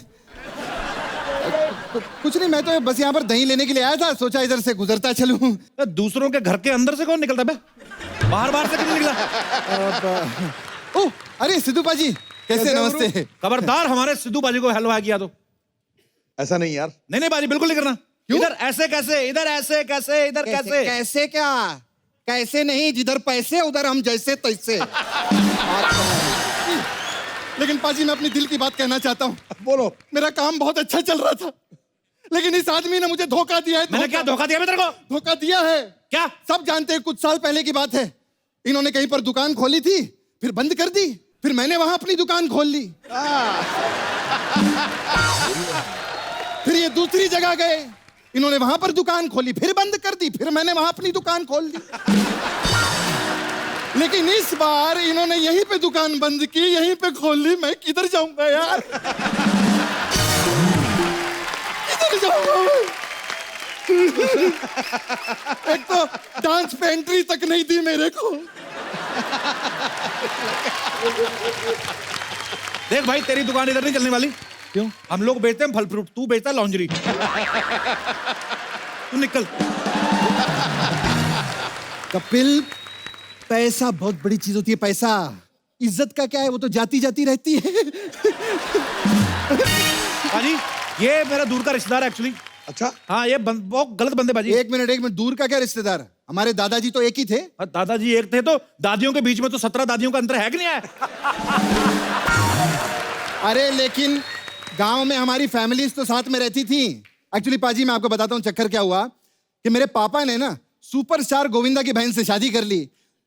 कुछ नहीं, मैं तो बस यहाँ पर दही लेने के लिए आया था, सोचा इधर से गुजरता चलूं। दूसरों के घर के अंदर से कौन निकलता बे? बाहर बाहर से क्यों निकला? ओह अरे सिद्धू पाजी, कैसे? नमस्ते। खबरदार हमारे सिद्धू बाजी को हेलो किया तो। ऐसा नहीं यार। नहीं बाजी बिल्कुल नहीं करना। इधर ऐसे कैसे, इधर ऐसे कैसे, इधर कैसे? कैसे क्या? कैसे नहीं, जिधर पैसे उधर हम जैसे तैसे। लेकिन पाजी मैं अपनी दिल की बात कहना चाहता हूँ। बोलो। मेरा काम बहुत अच्छा चल रहा था, लेकिन इस आदमी ने मुझे धोखा दिया है। मैंने क्या धोखा दिया मैं तेरे को? धोखा दिया है। क्या? सब जानते हैं, कुछ साल पहले की बात है। इन्होंने कहीं पर दुकान खोली थी, फिर बंद कर दी, फिर मैंने वहां अपनी दुकान खोल ली। फिर ये दूसरी जगह गए, इन्होंने वहां पर दुकान खोली, फिर बंद कर दी, फिर मैंने वहां अपनी दुकान खोल दी। लेकिन इस बार इन्होंने यहीं पे दुकान बंद की, यहीं पे खोल ली। मैं किधर जाऊंगा यार? किधर जाऊंगा मैं? एक तो डांस पे एंट्री तक नहीं दी मेरे को। देख भाई, तेरी दुकान इधर नहीं चलने वाली। क्यों? हम लोग बेचते हैं फल फ्रूट, तू बेचता है लॉन्जरी। तू निकल। कपिल, पैसा बहुत बड़ी चीज होती है। पैसा, इज्जत का क्या है, वो तो जाती जाती रहती है। बाजी, ये मेरा दूर का रिश्तेदार है एक्चुअली। अच्छा, हाँ, ये बहुत गलत बंदे बाजी। एक मिनट, दूर का क्या रिश्तेदार? हमारे दादाजी तो एक ही थे। दादाजी एक थे तो दादियों के बीच में तो 17 दादियों का अंतर है कि नहीं है? अरे लेकिन गांव में हमारी फैमिलीज तो साथ में रहती थी। एक्चुअली पाजी मैं आपको बताता हूँ चक्कर क्या हुआ कि मेरे पापा ने ना सुपरस्टार गोविंदा की बहन से शादी कर ली,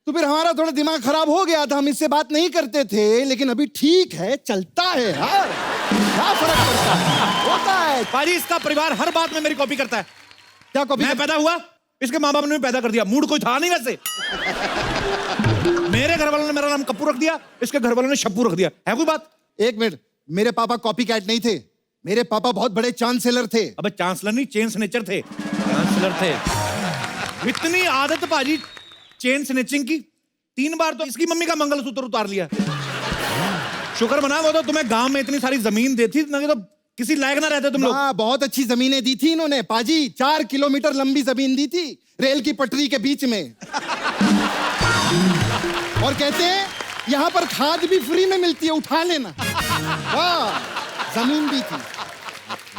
तो फिर हमारा थोड़ा दिमाग खराब हो गया था। हम इससे बात नहीं करते थे, लेकिन अभी ठीक है, चलता है यार। क्या फर्क पड़ता है? होता है। पाजी, इसका परिवार हर बात में मेरी कॉपी करता है। क्या कॉपी? मैं पैदा हुआ, इसके माँ बाप ने भी पैदा कर दिया। मूड कोई था नहीं वैसे। मेरे घर वालों ने मेरा नाम कप्पू रख दिया, इसके घर वालों ने शप्पू रख दिया। है कोई बात? एक मिनट, मेरे पापा कॉपी कैट नहीं थे। मेरे पापा बहुत बड़े चांसलर थे। अबे चांसलर नहीं, चेन स्नेचर थे। चांसलर थे। इतनी आदत पाजी चेन स्नेचिंग की, 3 बार तो इसकी मम्मी का मंगलसूत्र उतार लिया। शुक्र मना, वो तो तुम्हें गांव में इतनी सारी जमीन देती, नहीं तो किसी लायक ना रहते तुम लोग। हाँ, बहुत अच्छी जमीनें दी थी इन्होंने पाजी। 4 किलोमीटर लंबी जमीन दी थी, रेल की पटरी के बीच में। और कहते हैं यहाँ पर खाद भी फ्री में मिलती है, उठा लेना। वाह, जमीन भी थी।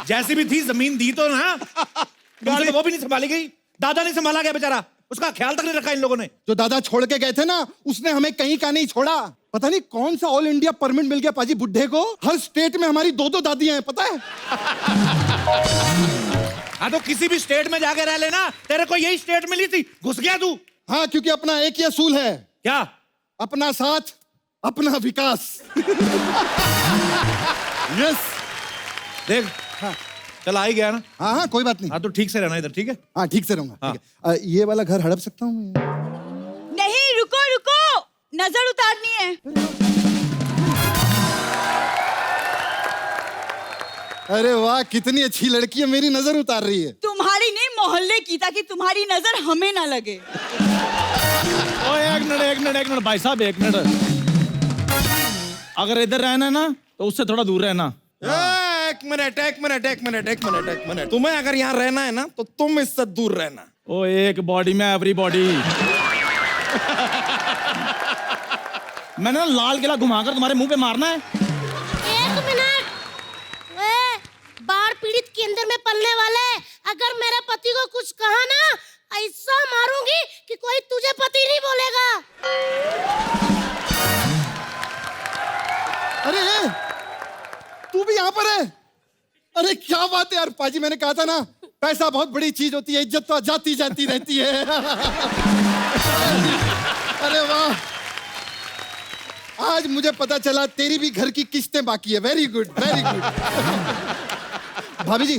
जैसी भी थी जमीन दी तो ना, तुमसे तो वो भी नहीं संभाली गई। दादा नहीं संभाला गया बेचारा, उसका ख्याल तक नहीं रखा इन लोगों ने। जो दादा छोड़ के गए थे ना, उसने हमें कहीं का नहीं छोड़ा। पता नहीं कौन सा ऑल इंडिया परमिट मिल गया पाजी बुड्ढे को। हर स्टेट में हमारी 2-2 दादियां हैं, पता है? हाँ, तो किसी भी स्टेट में जाके रह लेना। तेरे को यही स्टेट मिली थी, घुस गया तू। हाँ, क्योंकि अपना एक ही असूल है। क्या? अपना साथ, अपना विकास। यस। देख, हाँ, चल आ ही गया ना। हाँ हाँ, कोई बात नहीं। हाँ, तो ठीक से रहना इधर, ठीक है? हाँ, ठीक से रहूंगा। हाँ। ठीक है। ये वाला घर हड़प सकता हूँ मैं? नहीं, रुको रुको, नजर उतारनी है। अरे वाह, कितनी अच्छी लड़की है, मेरी नजर उतार रही है। तुम्हारी नहीं, मोहल्ले की, ताकि तुम्हारी नजर हमें ना लगे। ओ एक मिनट भाई साहब, एक मिनट। अगर इधर रहना है ना तो उससे थोड़ा दूर रहना। एक मिनट। तुम्हें अगर यहाँ रहना है ना तो तुम इससे दूर रहना। ओ एक बॉडी में एवरी बॉडी। मैंने ना लाल किला घुमाकर तुम्हारे मुंह पे मारना है। 1 मिनट। बाढ़ पीड़ित केंद्र में पलने वाले, अगर मेरे पति को कुछ कहा ना, ऐसा मारूंगी कि कोई तुझे पति नहीं बोलेगा। अरे तू भी यहाँ पर है? अरे क्या बात है यार पाजी, मैंने कहा था ना, पैसा बहुत बड़ी चीज होती है, इज्जत तो जाती जाती रहती है। अरे वाह, आज मुझे पता चला तेरी भी घर की किस्तें बाकी है। Very good, very good. भाभी जी,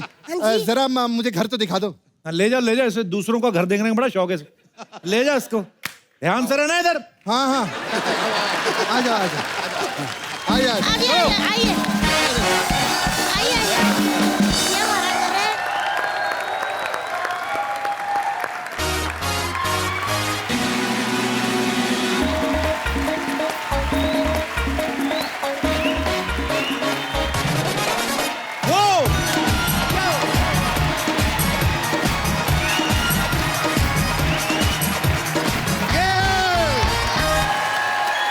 जरा मुझे घर तो दिखा दो। हाँ, ले जाओ, इसे दूसरों का घर देखने का बड़ा शौक है। ले जाओ इसको, ध्यान से रहना इधर। हाँ हाँ, आ जाओ। आइए। ये हमारा घर है।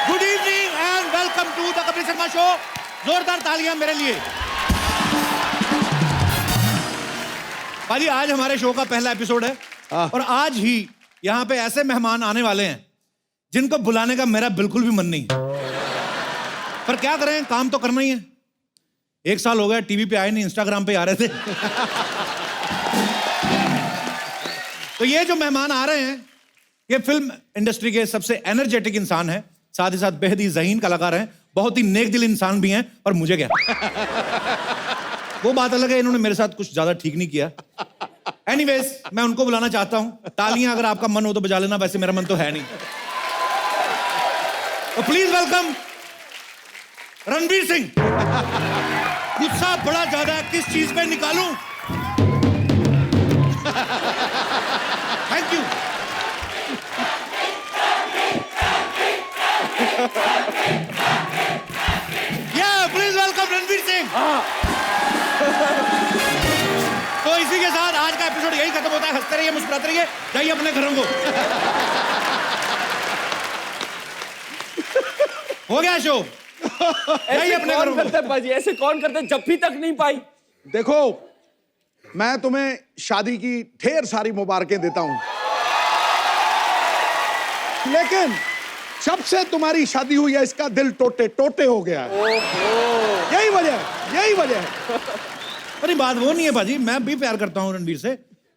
Good evening and welcome to the Kapil Sharma show. जोरदार तालियां मेरे लिए। भाजी, आज हमारे शो का पहला एपिसोड है और आज ही यहाँ पे ऐसे मेहमान आने वाले हैं जिनको बुलाने का मेरा बिल्कुल भी मन नहीं। पर क्या करें, काम तो करना ही है। 1 साल हो गया टीवी पे आए नहीं, इंस्टाग्राम पे आ रहे थे। तो ये जो मेहमान आ रहे हैं, ये फिल्म इंडस्ट्री के सबसे एनर्जेटिक इंसान है, साथ ही साथ बेहद ही ज़हीन कलाकार हैं, बहुत ही नेक दिल इंसान भी हैं। और मुझे क्या, वो बात अलग है, इन्होंने मेरे साथ कुछ ज्यादा ठीक नहीं किया। एनीवेज, मैं उनको बुलाना चाहता हूं। तालियां अगर आपका मन हो तो बजा लेना, वैसे मेरा मन तो है नहीं। तो प्लीज वेलकम रणवीर सिंह। गुस्सा बड़ा ज्यादा है, किस चीज पे निकालूं? Thank you. Please welcome Ranveer Singh. तो इसी के साथ आज का एपिसोड यही खत्म होता है। हंसते रहिए, मुस्कुराते रहिए, जाइए अपने घरों को। हो गया शो, जाइए अपने घरों को। करते बाजी, ऐसे कौन करते? जप्फी तक नहीं पाई। देखो, मैं तुम्हें शादी की ढेर सारी मुबारकें देता हूं, लेकिन जब से तुम्हारी शादी हुई है इसका दिल टोटे टोटे हो गया है। यही वजह है, यही वजह है। अरे बात वो नहीं है बाजी, मैं भी प्यार करता हूँ रणवीर से,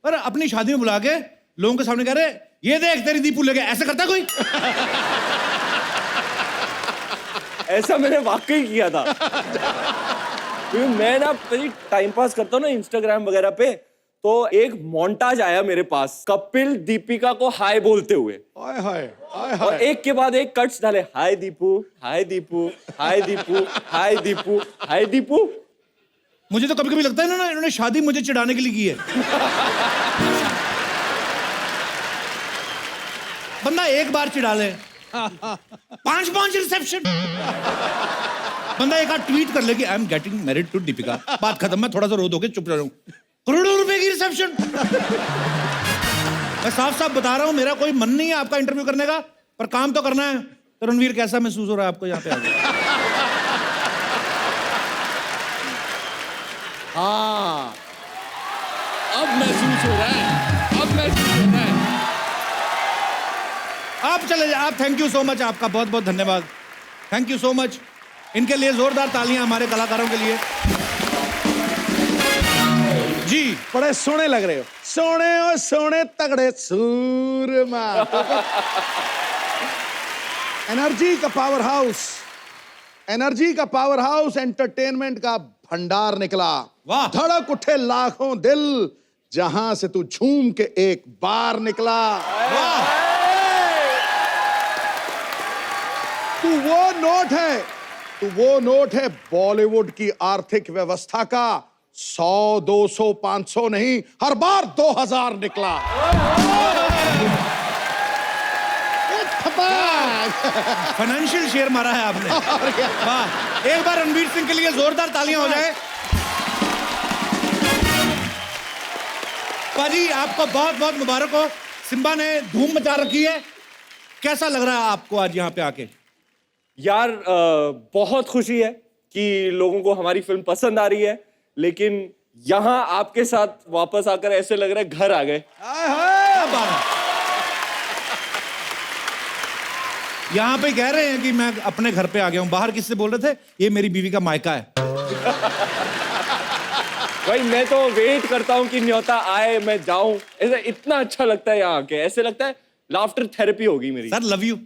पर अपनी शादी में बुला के लोगों के सामने कह रहे ये देख तेरी दीपू ले गया, ऐसे करता कोई? ऐसा मैंने वाकई किया था। क्योंकि मैं ना टाइम पास करता हूँ ना इंस्टाग्राम वगैरह पे, तो एक मोन्टाज आया मेरे पास कपिल दीपिका को हाय बोलते हुए। हाय हाय हाय और हाय। एक के बाद एक कट्स डाले, हाय दीपू, हाय दीपू, हाय दीपू, हाय दीपू, हाय दीपू। मुझे तो कभी कभी लगता है ना, इन्होंने शादी मुझे चिढ़ाने के लिए की है। बंदा एक बार चिढ़ा ले, 5 रिसेप्शन। बंदा एक आध ट्वीट कर ले कि I am getting married to Deepika, बात खत्म। मैं थोड़ा सा रो दोगे, चुप रह रहा हूं। करोड़ों रुपए की रिसेप्शन। मैं साफ साफ बता रहा हूं, मेरा कोई मन नहीं है आपका इंटरव्यू करने का, पर काम तो करना है। तो रणवीर, कैसा महसूस हो रहा है आपको यहाँ पे आके? हाँ, अब महसूस हो रहा है, अब महसूस हो रहा है। आप चले जाए, आप। थैंक यू सो मच, आपका बहुत बहुत धन्यवाद। Thank you so much. इनके लिए जोरदार तालियां हमारे कलाकारों के लिए। जी, बड़े सोने लग रहे हो, सोने और सोने तगड़े सूरमा। एनर्जी का पावर हाउस, एनर्जी का पावर हाउस, एंटरटेनमेंट का भंडार निकला। वाह। धड़क उठे लाखों दिल, जहां से तू झूम के एक बार निकला। वाह। तू वो नोट है, तू वो नोट है बॉलीवुड की आर्थिक व्यवस्था का। 100, 200, 500 नहीं, हर बार 2000 निकला। फाइनेंशियल शेयर मारा है आपने। वाह। एक बार रणवीर सिंह के लिए जोरदार तालियां हो जाए। पाजी, आपको बहुत बहुत मुबारक हो। सिम्बा ने धूम मचा रखी है। कैसा लग रहा है आपको आज यहाँ पे आके? यार बहुत खुशी है कि लोगों को हमारी फिल्म पसंद आ रही है, लेकिन यहाँ आपके साथ वापस आकर ऐसे लग रहा है घर आ गए। क्या बात है? यहाँ पे कह रहे हैं कि मैं अपने घर पे आ गया हूँ। बाहर किससे बोल रहे थे? ये मेरी बीवी का मायका है। भाई मैं तो वेट करता हूँ कि न्योता आए, मैं जाऊं। ऐसा इतना अच्छा लगता है यहाँ आके, ऐसे लगता है लाफ्टर थेरेपी होगी मेरी। Sir love you.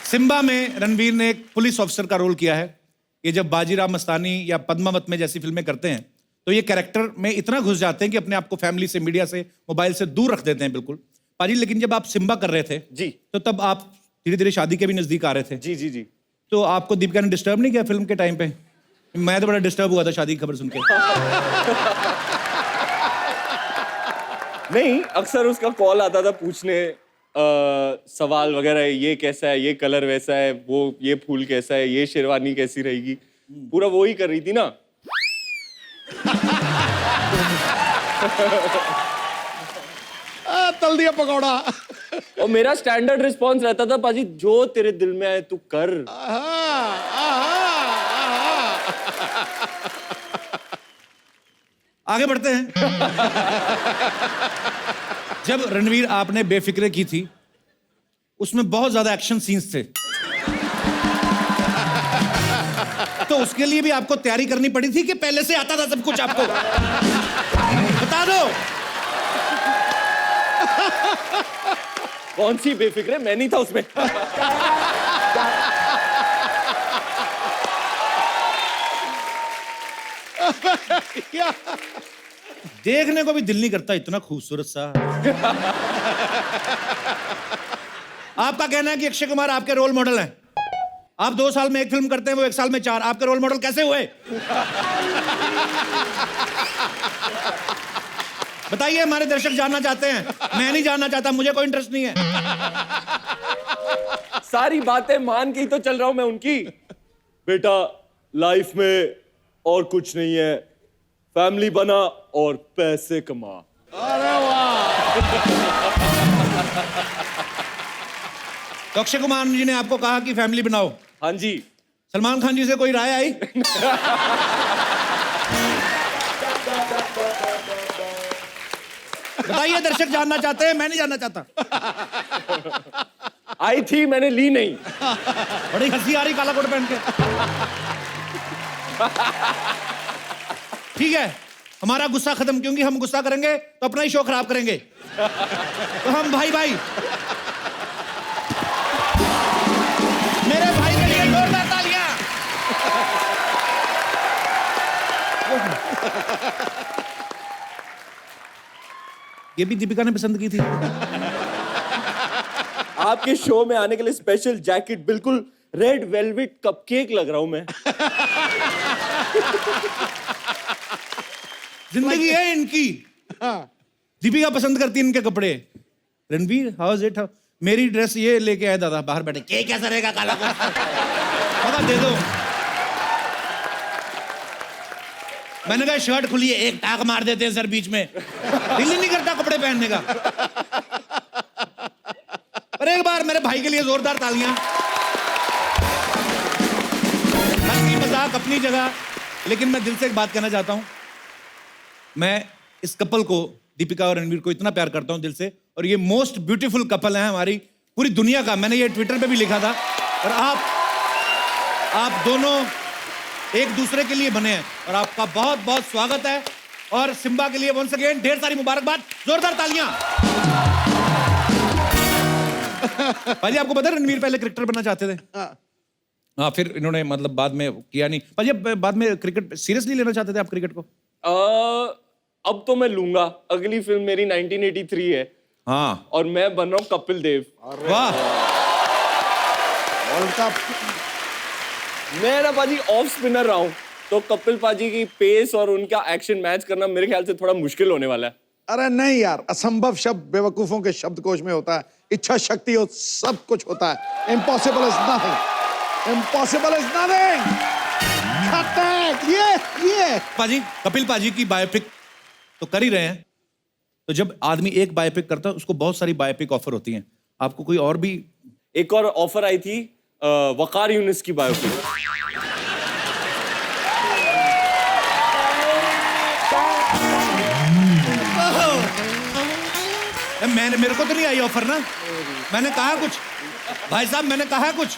सिम्बा में रणवीर ने एक पुलिस ऑफिसर का रोल किया है। ये जब बाजीराव मस्तानी या पद्मावत में जैसी फिल्में करते हैं तो ये कैरेक्टर में इतना घुस जाते हैं कि अपने आप को फैमिली से, मीडिया से, मोबाइल से दूर रख देते हैं बिल्कुल। पाजी, लेकिन जब आप सिम्बा कर रहे थे जी, तो तब आप धीरे धीरे शादी के भी नजदीक आ रहे थे। जी जी जी। तो आपको दीपिका ने डिस्टर्ब नहीं किया फिल्म के टाइम पे? मैं तो बड़ा डिस्टर्ब हुआ था शादी की खबर सुन के। नहीं, अक्सर उसका कॉल आता था पूछने सवाल वगैरह, ये कैसा है, ये कलर वैसा है, वो ये फूल कैसा है, ये शेरवानी कैसी रहेगी, पूरा वो ही कर रही थी ना। तल दिया पकौड़ा। और मेरा स्टैंडर्ड रिस्पॉन्स रहता था, पाजी जो तेरे दिल में आए तू कर। आगे बढ़ते हैं। जब रणवीर आपने बेफिक्रे की थी उसमें बहुत ज्यादा एक्शन सीन्स थे। तो उसके लिए भी आपको तैयारी करनी पड़ी थी कि पहले से आता था सब कुछ आपको? बता दो। कौन सी बेफिक्र, मैं नहीं था उसमें। देखने को भी दिल नहीं करता, इतना खूबसूरत सा। आपका कहना है कि अक्षय कुमार आपके रोल मॉडल हैं। आप 2 साल में 1 फिल्म करते हैं, वो 1 साल में 4। आपके रोल मॉडल कैसे हुए? बताइए, हमारे दर्शक जानना चाहते हैं। मैं नहीं जानना चाहता, मुझे कोई इंटरेस्ट नहीं है। सारी बातें मान के ही तो चल रहा हूं मैं उनकी। बेटा, लाइफ में और कुछ नहीं है, फैमिली बना और पैसे कमा। अरे वाह। तो अक्षय कुमार जी ने आपको कहा कि फैमिली बनाओ। हाँ जी। सलमान खान जी से कोई राय आई? बताइए, दर्शक जानना चाहते हैं, मैं नहीं जानना चाहता। आई थी, मैंने ली नहीं। बड़ी हंसी आ रही काला कोट पहन के। ठीक है, हमारा गुस्सा खत्म, क्योंकि हम गुस्सा करेंगे तो अपना ही शो खराब करेंगे। तो हम भाई भाई, मेरे भाई के लिए जोरदार तालियां। ये भी दीपिका ने पसंद की थी। आपके शो में आने के लिए स्पेशल जैकेट, बिल्कुल रेड वेलवेट कपकेक लग रहा हूं मैं। जिंदगी है इनकी। दीपिका पसंद करती है इनके कपड़े। Ranveer, how is it? मेरी ड्रेस ये लेके आया दादा बाहर बैठे, के कैसा रहेगा काला पता दे दो। मैंने कहा शर्ट खुली है, एक टाक मार देते हैं सर बीच में। दिल ही नहीं करता कपड़े पहनने का। पर एक बार मेरे भाई के लिए जोरदार तालियां। हंसी मजाक अपनी जगह, लेकिन मैं दिल से एक बात कहना चाहता हूं। मैं इस कपल को, दीपिका और रणवीर को, इतना प्यार करता हूं दिल से, और ये मोस्ट ब्यूटीफुल कपल है हमारी पूरी दुनिया का। मैंने ये ट्विटर पे भी लिखा था। और आप दोनों एक दूसरे के लिए बने हैं, और आपका बहुत बहुत स्वागत है। और सिम्बा के लिए वंस अगेन ढेर सारी मुबारकबाद, जोरदार तालियां। भाजी, आपको पता है रणवीर पहले क्रिकेटर बनना चाहते थे? हाँ, फिर इन्होंने मतलब बाद में किया नहीं। भाजी, बाद में क्रिकेट सीरियसली लेना चाहते थे आप क्रिकेट को? अब तो मैं लूंगा। अगली फिल्म मेरी 1983 है। हाँ, और मैं बन रहा हूँ कपिल देव। वाह। World cup. मैं ना पाजी ऑफ स्पिनर रहा हूँ, तो कपिल पाजी की पेस और उनका एक्शन मैच करना मेरे ख्याल से थोड़ा मुश्किल होने वाला है। अरे नहीं यार, असंभव शब्द बेवकूफों के शब्दकोश में होता है। इच्छा शक्ति हो सब कुछ होता है। Impossible is nothing. Impossible is nothing. ये पाजी, कपिल पाजी की बायोपिक तो कर ही रहे हैं। तो जब आदमी एक बायोपिक करता है, उसको बहुत सारी बायोपिक ऑफर होती हैं। आपको कोई और भी? एक और ऑफर आई थी, वकार यूनिस की बायोपिक। मेरे को तो नहीं आई ऑफर ना। मैंने कहा कुछ भाई साहब, मैंने कहा कुछ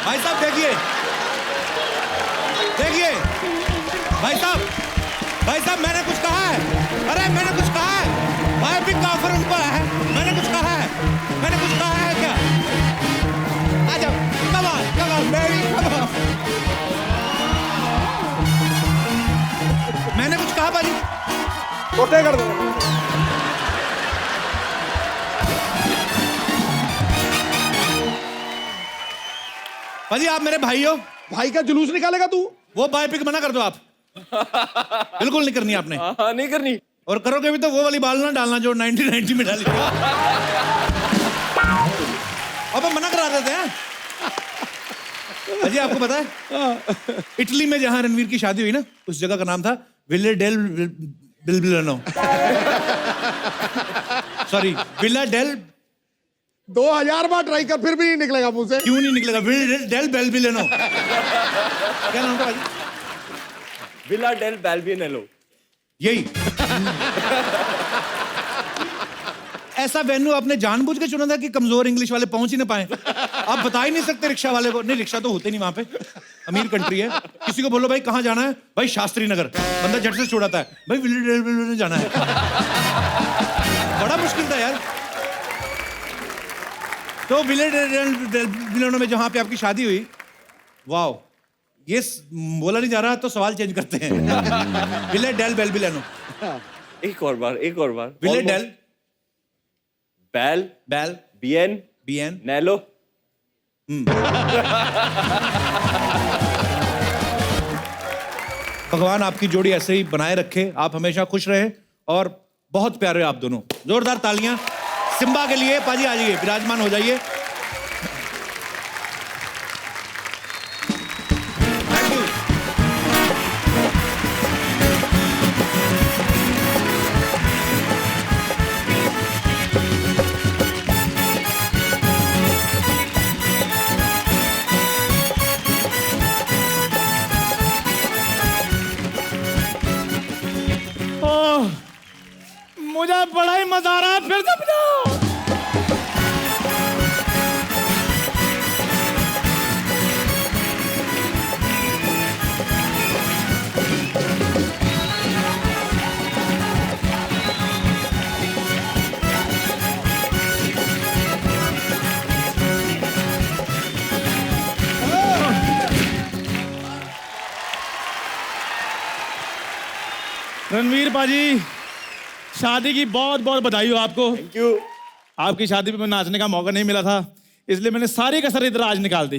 भाई साहब। देखिए भाई साहब, मैंने कुछ कहा है? अरे मैंने कुछ कहा है? बायोपिक का ऑफर उनको है, मैंने कुछ कहा है? मैंने कुछ कहा है क्या? आ जाओ, come on baby, come on. मैंने कुछ कहा बाजी? छोटे कर दो। बाजी, आप मेरे भाई हो। भाई का जुलूस निकालेगा तू? वो बायोपिक मना कर दो आप। बिल्कुल नहीं करनी आपने। हाँ, नहीं करनी। और करोगे भी तो वो वाली बाल ना डालना जो 1990 में डाली। अब हम मना करा देते हैं। अजय, आपको पता है इटली में जहां रणवीर की शादी हुई ना, उस जगह का नाम था Villa del Balbianello. Sorry, Villa del. 2000 बार ट्राई कर, फिर भी नहीं निकलेगा मुंह से। क्यों नहीं निकलेगा? Villa del Balbianello. क्या नाम था भाई? Villa del Balbianello. यही। ऐसा वेन्यू आपने जानबूझ के चुना था कि कमजोर इंग्लिश वाले पहुंच ही ना पाए? आप बता ही नहीं सकते रिक्शा वाले को? नहीं, रिक्शा तो होते नहीं वहां पे, अमीर कंट्री है। किसी को बोलो भाई कहाँ जाना है, भाई शास्त्री नगर, बंदा झट से छोड़ाता है, भाई विलेज जाना है। बड़ा मुश्किल था यार। तो विलेज में जहां पे आपकी शादी हुई, वाह, ये बोला नहीं जा रहा तो सवाल चेंज करते हैं। विले डेल बेल बिलेनो। एक और बार विले डेल बेल बेल बीएन नेलो। भगवान आपकी जोड़ी ऐसे ही बनाए रखे, आप हमेशा खुश रहे और बहुत प्यारे आप दोनों। जोरदार तालियां सिम्बा के लिए। पाजी आ जाइए, विराजमान हो जाइए। Thank you. ओह, मुझे बड़ा ही मजा आ रहा है, फिर से बजाओ। रणवीर पाजी, शादी की बहुत बहुत बधाई हो आपको। Thank you. आपकी शादी में नाचने का मौका नहीं मिला था, इसलिए मैंने सारी कसर इधर आज निकाल दी।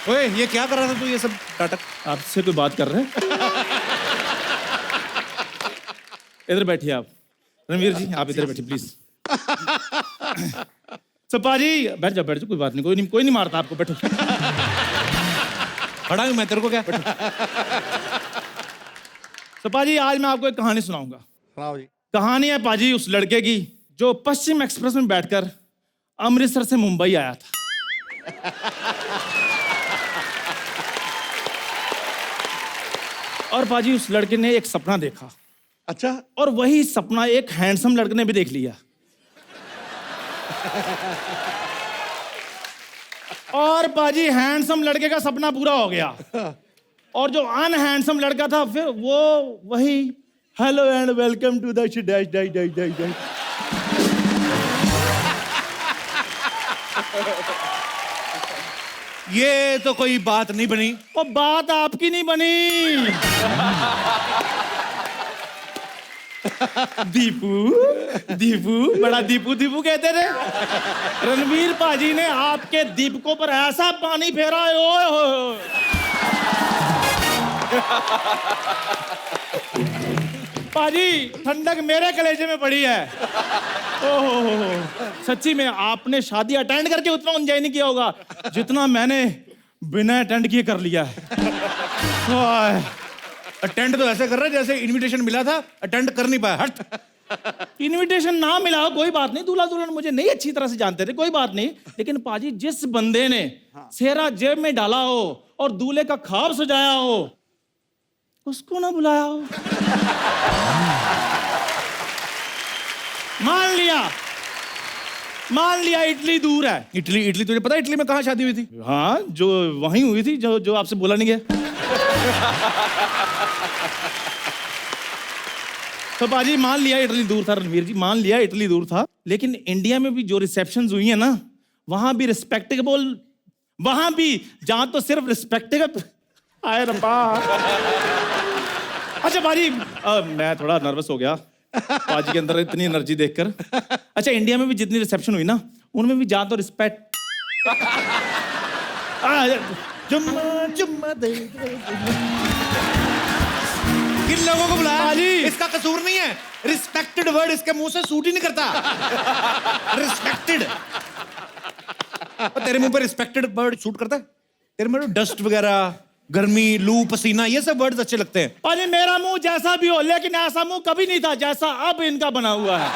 ओए, ये क्या कर रहा था तू, ये सब नाटक? आपसे कोई बात कर रहे हैं? इधर बैठिए आप। रणवीर जी आप इधर बैठिए प्लीज। सपा जी बैठ जाओ, कोई बात नहीं, कोई नहीं मारता आपको, बैठो। खड़ा हूं मैं, तेरे को क्या? सपा जी आज मैं आपको एक कहानी सुनाऊंगा। सुनाओ जी। कहानी है पाजी उस लड़के की जो पश्चिम एक्सप्रेस में बैठकर अमृतसर से मुंबई आया था। और पाजी उस लड़के ने एक सपना देखा, अच्छा, और वही सपना एक हैंडसम लड़के ने भी देख लिया। और पाजी हैंडसम लड़के का सपना पूरा हो गया, और जो अनहैंडसम लड़का था फिर वो वही hello and welcome to the dash dash dash dash dash. ये तो कोई बात नहीं बनी। और बात आपकी नहीं बनी। दीपू बड़ा दीपू कहते थे। रणवीर पाजी ने आपके दीपकों पर ऐसा पानी फेरा है, ओए होए। पाजी ठंडक मेरे कलेजे में पड़ी है। ओहो, सच्ची में आपने शादी अटेंड करके उतना एंजॉय नहीं किया होगा जितना मैंने बिना अटेंड किए कर लिया है। अटेंड तो ऐसे कर रहा है जैसे इनविटेशन मिला था, अटेंड कर नहीं पाया। हट। इनविटेशन ना मिला हो कोई बात नहीं, दूल्हा दुल्हन मुझे नहीं अच्छी तरह से जानते थे, कोई बात नहीं, लेकिन पाजी जिस बंदे ने सेहरा जेब में डाला हो और दूल्हे का ख्वाब सजाया हो, उसको ना बुलाया हो। मान लिया इटली दूर है। इटली तुझे पता है इटली में कहाँ शादी हुई थी? हाँ, जो वहीं हुई थी जो आपसे बोला नहीं गया। तो बाजी मान लिया इटली दूर था, रणवीर जी मान लिया इटली दूर था, लेकिन इंडिया में भी जो रिसेप्शंस हुई है ना, वहां भी रिस्पेक्टेबल, वहां भी जहां तो सिर्फ रिस्पेक्टेबल आए रब्बा। अच्छा बाजी, मैं थोड़ा नर्वस हो गया बाजी के अंदर इतनी एनर्जी देखकर। अच्छा, इंडिया में भी जितनी रिसेप्शन हुई ना, उनमें भी जहां तो रिस्पेक्ट, चुम्मा दे। किन लोगों को बुलाया? इसका कसूर नहीं है, रिस्पेक्टेड वर्ड इसके मुंह से सूट ही नहीं करता। रिस्पेक्टेड, तेरे मुंह पे रिस्पेक्टेड वर्ड सूट करता है? तेरे में डस्ट वगैरह, गर्मी, लू, पसीना, ये सब वर्ड्स अच्छे लगते हैं। अरे मेरा मुंह जैसा भी हो, लेकिन ऐसा मुंह कभी नहीं था जैसा अब इनका बना हुआ है।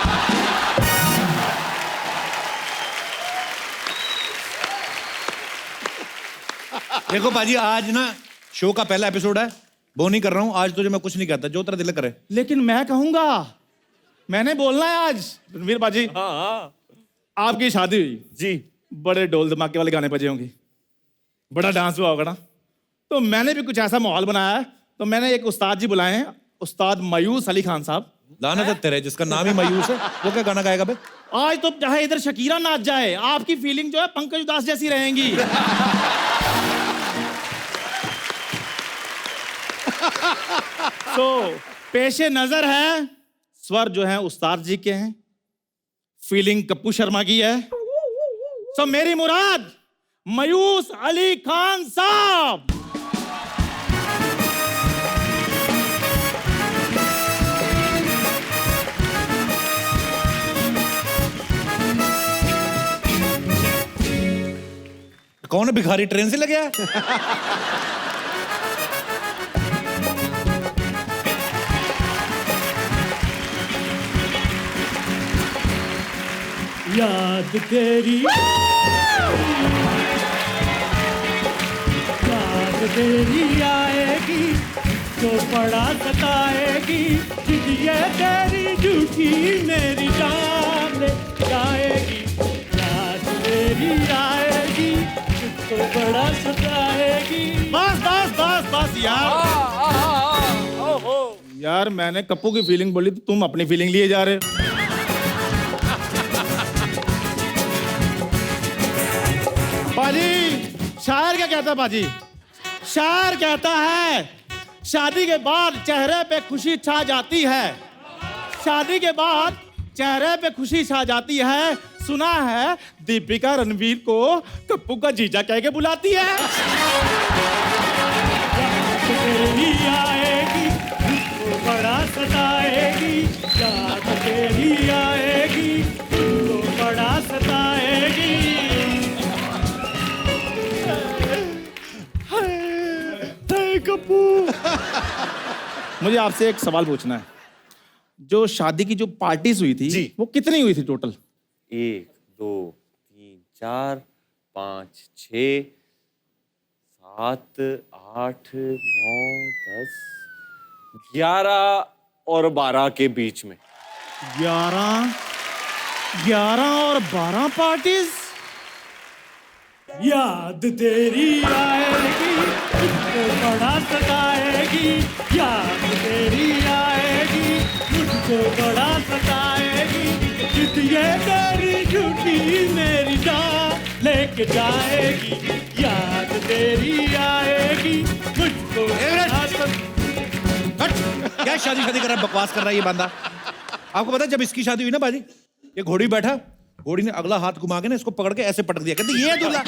देखो बाजी, आज ना शो का पहला एपिसोड है, वो नहीं कर रहा हूं आज तुझे मैं कुछ नहीं कहता, जो तेरा दिल करे। लेकिन मैं कहूंगा मैंने बोलना है आज रणवीर बाजी। हाँ हाँ आपकी शादी हुई जी, बड़े ढोल धमाके वाले गाने बजे होंगे, बड़ा डांस हुआ होगा ना। तो मैंने भी कुछ ऐसा माहौल बनाया है, तो मैंने एक उस्ताद जी बुलाए हैं, उस्ताद मायूस अली खान साहब। लानत है तेरे, जिसका नाम ही मायूस है वो क्या गाना गाएगा बे? आज तो चाहे इधर शकीरा नाच जाए, आपकी फीलिंग जो है पंकज उदास जैसी रहेंगी। तो पेशे नजर है, स्वर जो है उस्ताद जी के हैं, फीलिंग कप्पू शर्मा की है। सो मेरी मुराद मायूस अली खान साहब। कौन है भिखारी, ट्रेन से लगे है? याद तेरी याद तेरी आएगी तो बड़ा सताएगी, ये तेरी झूठी मेरी जान ले जाएगी। याद तेरी आएगी तो बड़ा सताएगी। बस बस बस बस यार मैंने कप्पू की फीलिंग बोली तो तुम अपनी फीलिंग लिए जा रहे हो। बाजी शायर क्या कहता है? बाजी शायर कहता है शादी के बाद चेहरे पे खुशी छा जाती है, शादी के बाद चेहरे पे खुशी छा जाती है। सुना है दीपिका रणवीर को कप्पू का जीजा कह के बुलाती है। तेरी आएगी तो बड़ा सताएगी, याद तेरी आएगी तो बड़ा सताएगी। कप्पू मुझे आपसे एक सवाल पूछना है, जो शादी की जो पार्टीज हुई थी जी। वो कितनी हुई थी टोटल? 1 2 3 4 5 6 7 8 9 10 11 और 12 के बीच में। 11 और 12 पार्टीज। याद तेरी आएगी मुझको बड़ा सताएगी, याद तेरी आएगी मुझको बड़ा सताएगी, ये तेरी झूठी मेरी जान लेके जाएगी। याद तेरी आएगी मुझको क्या शादी कर रहा है, बकवास कर रहा है ये बंदा। आपको पता है जब इसकी शादी हुई ना बाजी, ये घोड़ी बैठा, घोड़ी ने अगला हाथ घुमा के ना इसको पकड़ के ऐसे पटक दिया, कहते ये है दूल्हा।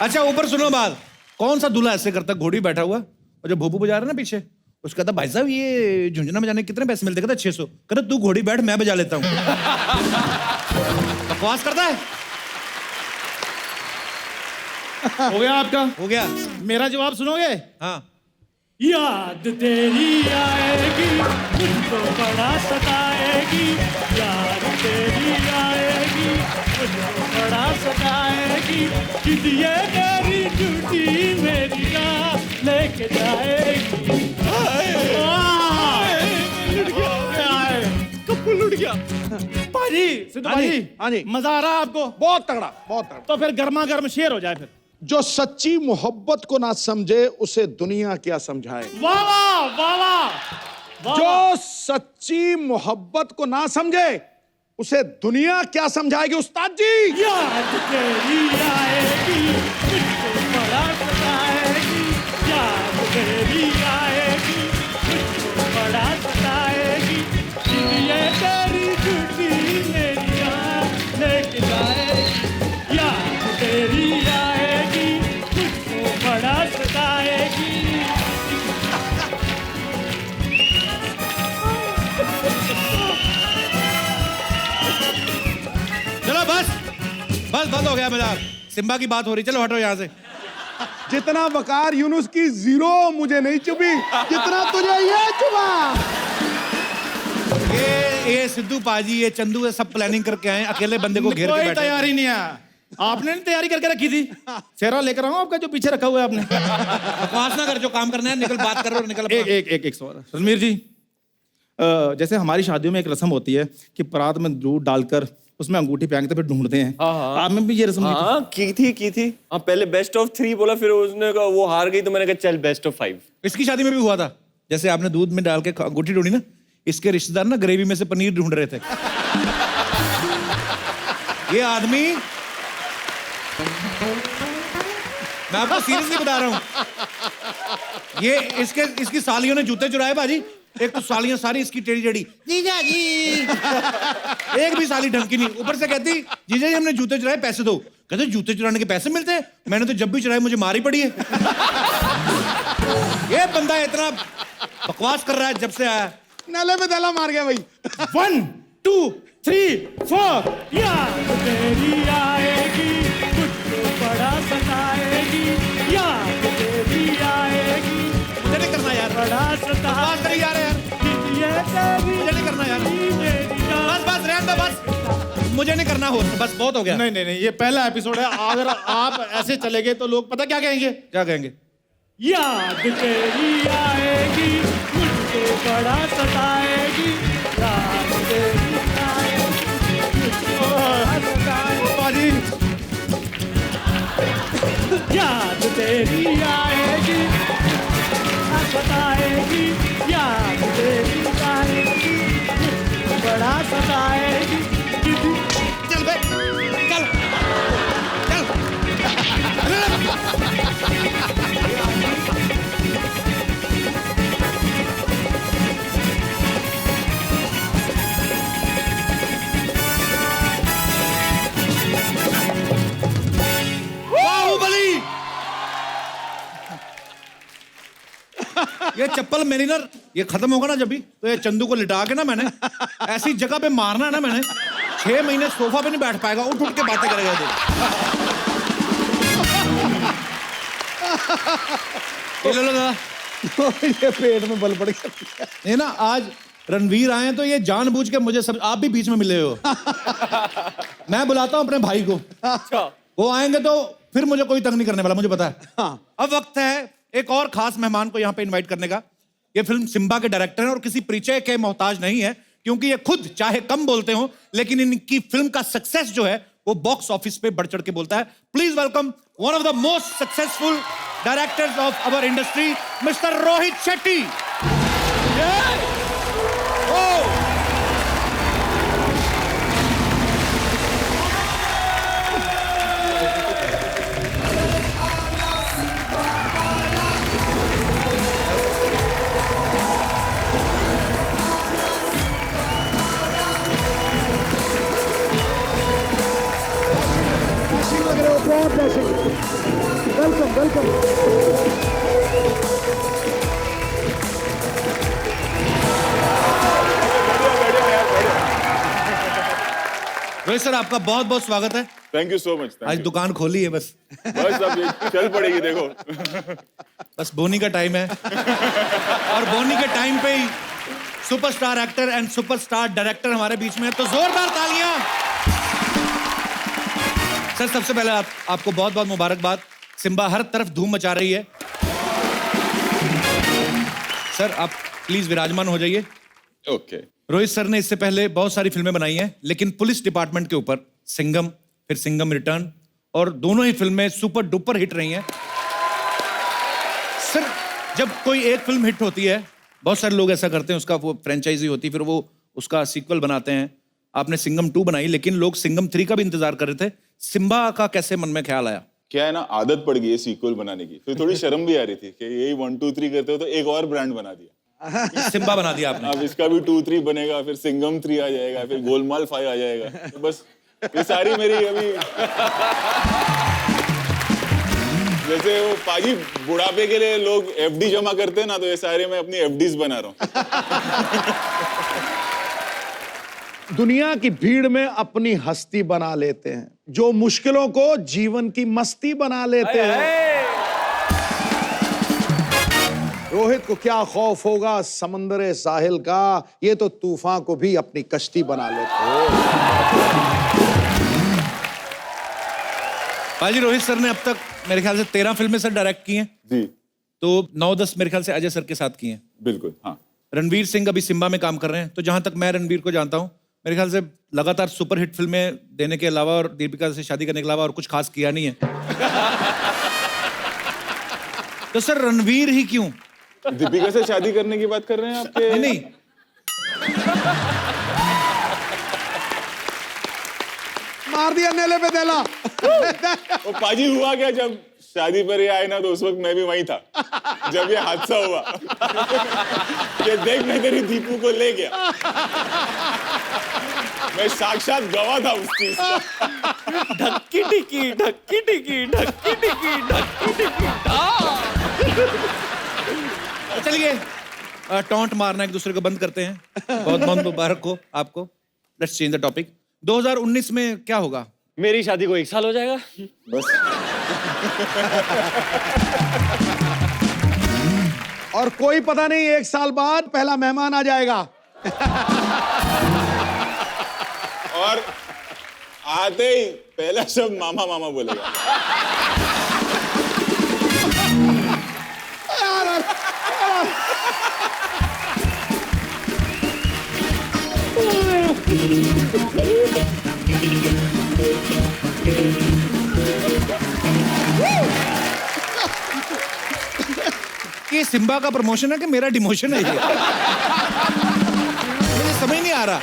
अच्छा ऊपर सुनो बात, कौन सा दूल्हा ऐसे करता? घोड़ी बैठा हुआ और जो भोपू बजा रहा है ना पीछे, उसका कहता भाई साहब ये झुंझुना बजाने के कितने पैसे मिलते? कहता 600। कहता तू घोड़ी बैठ मैं बजा लेता हूँ। बकवास करता है। हो गया आपका? हो गया। मेरा जवाब सुनोगे? हाँ। याद तेरी आएगी मुझको बड़ा सताएगी, याद तेरी आएगी मुझको बड़ा सताएगी, ये तेरी झूठी मेरी जान लेके जाएगी। कप्पू लुट गया। पाजी सिद्धू भाई, हाँ जी। मजा आ रहा है आपको? बहुत तगड़ा, बहुत तगड़ा। तो फिर गर्मा गर्म शेर हो जाए फिर। जो सच्ची मोहब्बत को ना समझे उसे दुनिया क्या समझाए। वाह वाह वाह वाह। जो सच्ची मोहब्बत को ना समझे उसे दुनिया क्या समझाएगी उस्ताद जी। याद तेरी आएगी मुझको बड़ा सताएगी, याद तेरी आएगी मुझको बड़ा सताएगी, ये तेरी झूठी मेरी जान लेके जाएगी। याद तेरी आएगी मुझको बड़ा सताएगी। चलो बस बस बंद हो गया मजाक। सिम्बा की बात हो रही, चलो हटो यहाँ से। जितना वकार यूनुस की 0 मुझे नहीं चुभी, जितना तुझे ये चुभा। ये सिद्धू पाजी, ये चंदू, ये सब प्लानिंग करके आए, अकेले बंदे को घेर के कोई बैठे। तैयारी नहीं है। आपने नहीं तैयारी करके रखी थी? सेहरा लेकर आऊं आपका जो पीछे रखा हुआ है आपने? बकवास ना कर, जो काम करना है निकल, बात कर रहे हो निकल। एक सवाल रणवीर जी, जैसे हमारी शादियों में एक रस्म होती है कि परात में दूध डालकर उसमें अंगूठी पहनते फिर ढूंढते हैं। आप में भी ये रस्म की थी। हाँ, पहले बेस्ट ऑफ 3 बोला, फिर उसने कहा वो हार गई तो मैंने कहा चल बेस्ट ऑफ 5। इसकी शादी में भी हुआ था, जैसे आपने दूध में डाल के अंगूठी ढूंढी ना, इसके रिश्तेदार ना ग्रेवी में से पनीर ढूंढ रहे थे। ये आदमी, मैं आपको सीरियसली बता रहा हूं, ये इसकी सालियों ने जूते चुराए बाजी। एक तो सालियां सारी इसकी टेढ़ी टेढ़ी, जीजा जी, एक भी साली ढंग की नहीं। ऊपर से कहती जीजा जी हमने जूते चुराए, पैसे दो। कहते जूते चुराने के पैसे मिलते हैं? मैंने तो जब भी चुराए मुझे मार ही पड़ी है। ये बंदा इतना बकवास कर रहा है जब से आया। नाले में दला मार गया भाई। 1 2 3 4 याद तेरी आएगी, तुझको बड़ा सताएगी, याद तेरी आएगी, मुझे नहीं करना यार, बड़ा बकवास करी जा रहे यार, मुझे नहीं करना यार, बस रहने दो, बस मुझे नहीं करना हो, बस बहुत हो गया। नहीं, ये पहला एपिसोड है। अगर आप ऐसे चले गए तो लोग पता क्या कहेंगे? क्या कहेंगे? याद तेरी आएगी, मुझको बड़ा सताएगी, याद तेरी आएगी, मुझको बड़ा सताएगी, याद तेरी आएगी, सताएगी, याद तेरी आएगी, मुझको बड़ा सताएगी। चल बे, चल बाहुबली। ये चप्पल मेरी ना, ये खत्म होगा ना जब भी, तो ये चंदू को लिटा के ना मैंने ऐसी जगह पे मारना है ना, मैंने 6 महीने सोफा पे नहीं बैठ पाएगा, उठ के बातें करेगा ये लो दादा। ये पेट में बल पड़ गया। ये ना आज रणवीर आए हैं तो ये जानबूझ के मुझे सब, आप भी बीच में मिले हो। मैं बुलाता हूं अपने भाई को, वो आएंगे तो फिर मुझे कोई तंग नहीं करने वाला, मुझे पता है। अब वक्त है एक और खास मेहमान को यहाँ पे इनवाइट करने का। ये फिल्म सिम्बा के डायरेक्टर हैं और किसी परिचय के मोहताज नहीं है, क्योंकि ये खुद चाहे कम बोलते हो लेकिन इनकी फिल्म का सक्सेस जो है वो बॉक्स ऑफिस पे बढ़ चढ़ के बोलता है। Please welcome one of the most successful directors of our industry, mister Rohit Shetty. Rohit sir आपका बहुत बहुत स्वागत है। Thank you so much. आज दुकान खोली है बस अब ये चल पड़ेगी देखो। बस बोनी का टाइम है और बोनी के टाइम पे ही superstar actor and superstar director हमारे बीच में है, तो जोरदार तालियां। सर सबसे पहले आपको बहुत बहुत मुबारकबाद। सिम्बा हर तरफ धूम मचा रही है। सर आप प्लीज विराजमान हो जाइए। ओके। रोहित सर ने इससे पहले बहुत सारी फिल्में बनाई हैं, लेकिन पुलिस डिपार्टमेंट के ऊपर सिंघम, फिर सिंघम रिटर्न, और दोनों ही फिल्में सुपर डुपर हिट रही हैं। सर जब कोई एक फिल्म हिट होती है, बहुत सारे लोग ऐसा करते हैं, उसका वो फ्रेंचाइजी होती है, फिर वो उसका सीक्वल बनाते हैं। आपने सिंघम 2 बनाई, लेकिन लोग सिंघम 3 का भी इंतजार कर रहे थे। सिम्बा का कैसे मन में ख्याल आया? क्या है ना, आदत पड़ गई है सीक्वल बनाने की, फिर थोड़ी शर्म भी आ रही थी कि यही 1 2 3 करते हो, तो एक और ब्रांड बना दिया। सिम्बा बना दिया आपने। अब इसका भी 2 3 बनेगा, फिर सिंघम 3 आ जाएगा, फिर गोलमाल 5 आ जाएगा। तो बस ये सारी मेरी अभी जैसे वो पाजी बुढ़ापे के लिए लोग एफडी जमा करते हैं ना, तो ये सारे मैं अपनी एफडीज बना रहा हूँ। दुनिया की भीड़ में अपनी हस्ती बना लेते हैं, जो मुश्किलों को जीवन की मस्ती बना लेते हैं। रोहित को क्या खौफ होगा समंदर साहिल का, ये तो तूफान को भी अपनी कश्ती बना लेते हैं। पाजी रोहित सर ने अब तक मेरे ख्याल से 13 फिल्में सर डायरेक्ट की हैं, जी तो 9-10 मेरे ख्याल से अजय सर के साथ की हैं। बिल्कुल, हाँ। रणवीर सिंह अभी सिम्बा में काम कर रहे हैं, तो जहां तक मैं रणवीर को जानता हूं, मेरे ख्याल से लगातार सुपरहिट फिल्में देने के अलावा और दीपिका से शादी करने के अलावा और कुछ खास किया नहीं है। तो सर रणवीर ही क्यों? दीपिका से शादी करने की बात कर रहे हैं आपके? नहीं मार दिया नेले पे देला। वो पाजी हुआ क्या, जब शादी पर ये आए ना तो उस वक्त मैं भी वहीं था जब ये हादसा हुआ। ये देख मैं तेरी दीपू को ले गया, मैं साक्षात गवाह था उस चीज का। ढक्की टिकी ढक्की टिकी ढक्की टिकी ढक्की टिकी। चलिए टॉन्ट मारना एक दूसरे को बंद करते हैं। बहुत बहुत मुबारक हो आपको। Let's change the topic. 2019 में क्या होगा? मेरी शादी को 1 साल हो जाएगा बस। और कोई पता नहीं 1 साल बाद पहला मेहमान आ जाएगा। और आते ही पहला शब्द मामा मामा बोलेगा। ये सिम्बा का प्रमोशन है कि मेरा डिमोशन है ये? मुझे समझ नहीं आ रहा।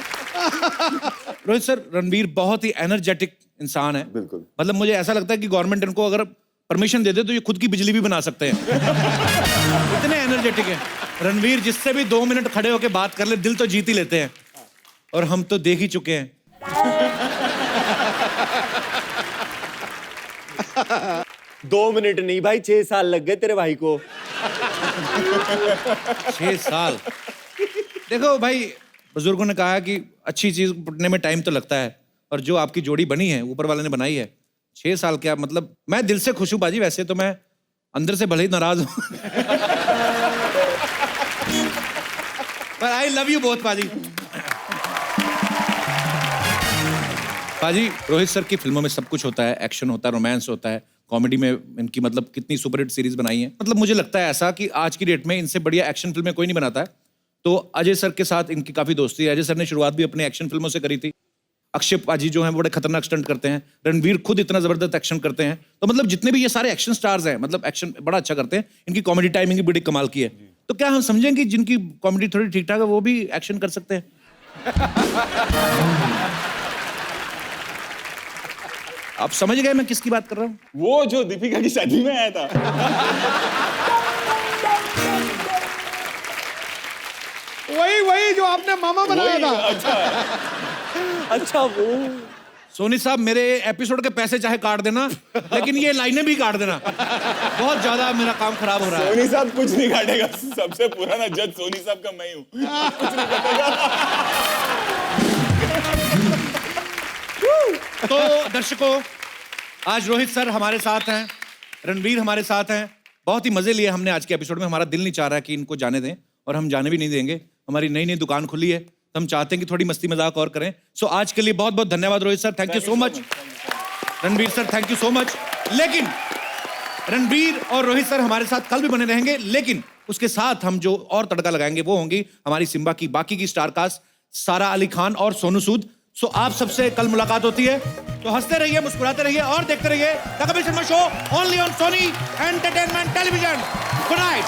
रोहित सर, रणवीर बहुत ही एनर्जेटिक इंसान है। बिल्कुल। मतलब मुझे ऐसा लगता है कि गवर्नमेंट इनको अगर परमिशन दे दे तो ये खुद की बिजली भी बना सकते हैं। इतने एनर्जेटिक है रणवीर। जिससे भी 2 मिनट खड़े होकर बात कर ले, दिल तो जीत ही लेते हैं। और हम तो देख ही चुके हैं। 2 मिनट नहीं भाई, 6 साल लग गए तेरे भाई को। 6 साल। देखो भाई, बुजुर्गों ने कहा कि अच्छी चीज पटने में टाइम तो लगता है, और जो आपकी जोड़ी बनी है ऊपर वाले ने बनाई है, 6 साल क्या मतलब। मैं दिल से खुश हूं बाजी, वैसे तो मैं अंदर से भले ही नाराज हूं। पर आई लव यू बहुत बाजी। बाजी, रोहित सर की फिल्मों में सब कुछ होता है, एक्शन होता है, रोमांस होता है, कॉमेडी में इनकी मतलब कितनी सुपरहिट सीरीज बनाई है। मतलब मुझे लगता है ऐसा कि आज की डेट में इनसे बढ़िया एक्शन फिल्में कोई नहीं बनाता है। तो अजय सर के साथ इनकी काफी दोस्ती है। अजय सर ने शुरुआत भी अपनी एक्शन फिल्मों से करी थी। अक्षय पाजी जो हैं बड़े खतरनाक स्टंट करते हैं। रणवीर खुद इतना जबरदस्त एक्शन करते हैं। तो मतलब जितने भी ये सारे एक्शन स्टार्स हैं, मतलब एक्शन बड़ा अच्छा करते हैं। इनकी कॉमेडी टाइमिंग भी बड़ी कमाल की है। तो क्या हम समझें कि जिनकी कॉमेडी थोड़ी ठीक ठाक है वो भी एक्शन कर सकते हैं? आप समझ गए मैं किसकी बात कर रहा हूँ? वो जो दीपिका की शादी में आया था। वही जो आपने मामा बनाया था। अच्छा वो सोनी साहब, मेरे एपिसोड के पैसे चाहे काट देना, लेकिन ये लाइनें भी काट देना। बहुत ज्यादा मेरा काम खराब हो रहा है। सोनी साहब कुछ नहीं काटेगा। सबसे पुराना जज सोनी साहब का मैं ही हूँ। कुछ नहीं काटेगा। तो दर्शकों, आज रोहित सर हमारे साथ हैं, रणवीर हमारे साथ हैं। बहुत ही मजे लिए हमने आज के एपिसोड में। हमारा दिल नहीं चाह रहा कि इनको जाने दें, और हम जाने भी नहीं देंगे। हमारी नई नई दुकान खुली है, तो हम चाहते हैं कि थोड़ी मस्ती मजाक और करें। सो आज के लिए बहुत बहुत धन्यवाद Rohit sir, thank you so much. Ranveer sir, thank you so much. लेकिन रणवीर और रोहित सर हमारे साथ कल भी बने रहेंगे, लेकिन उसके साथ हम जो और तड़का लगाएंगे वो होंगी हमारी सिम्बा की बाकी की स्टार कास्ट, सारा अली खान और सोनू सूद। सो आप सबसे कल मुलाकात होती है। तो हंसते रहिए, मुस्कुराते रहिए और देखते रहिए the Kapil Sharma show, only on Sony entertainment television. Good night.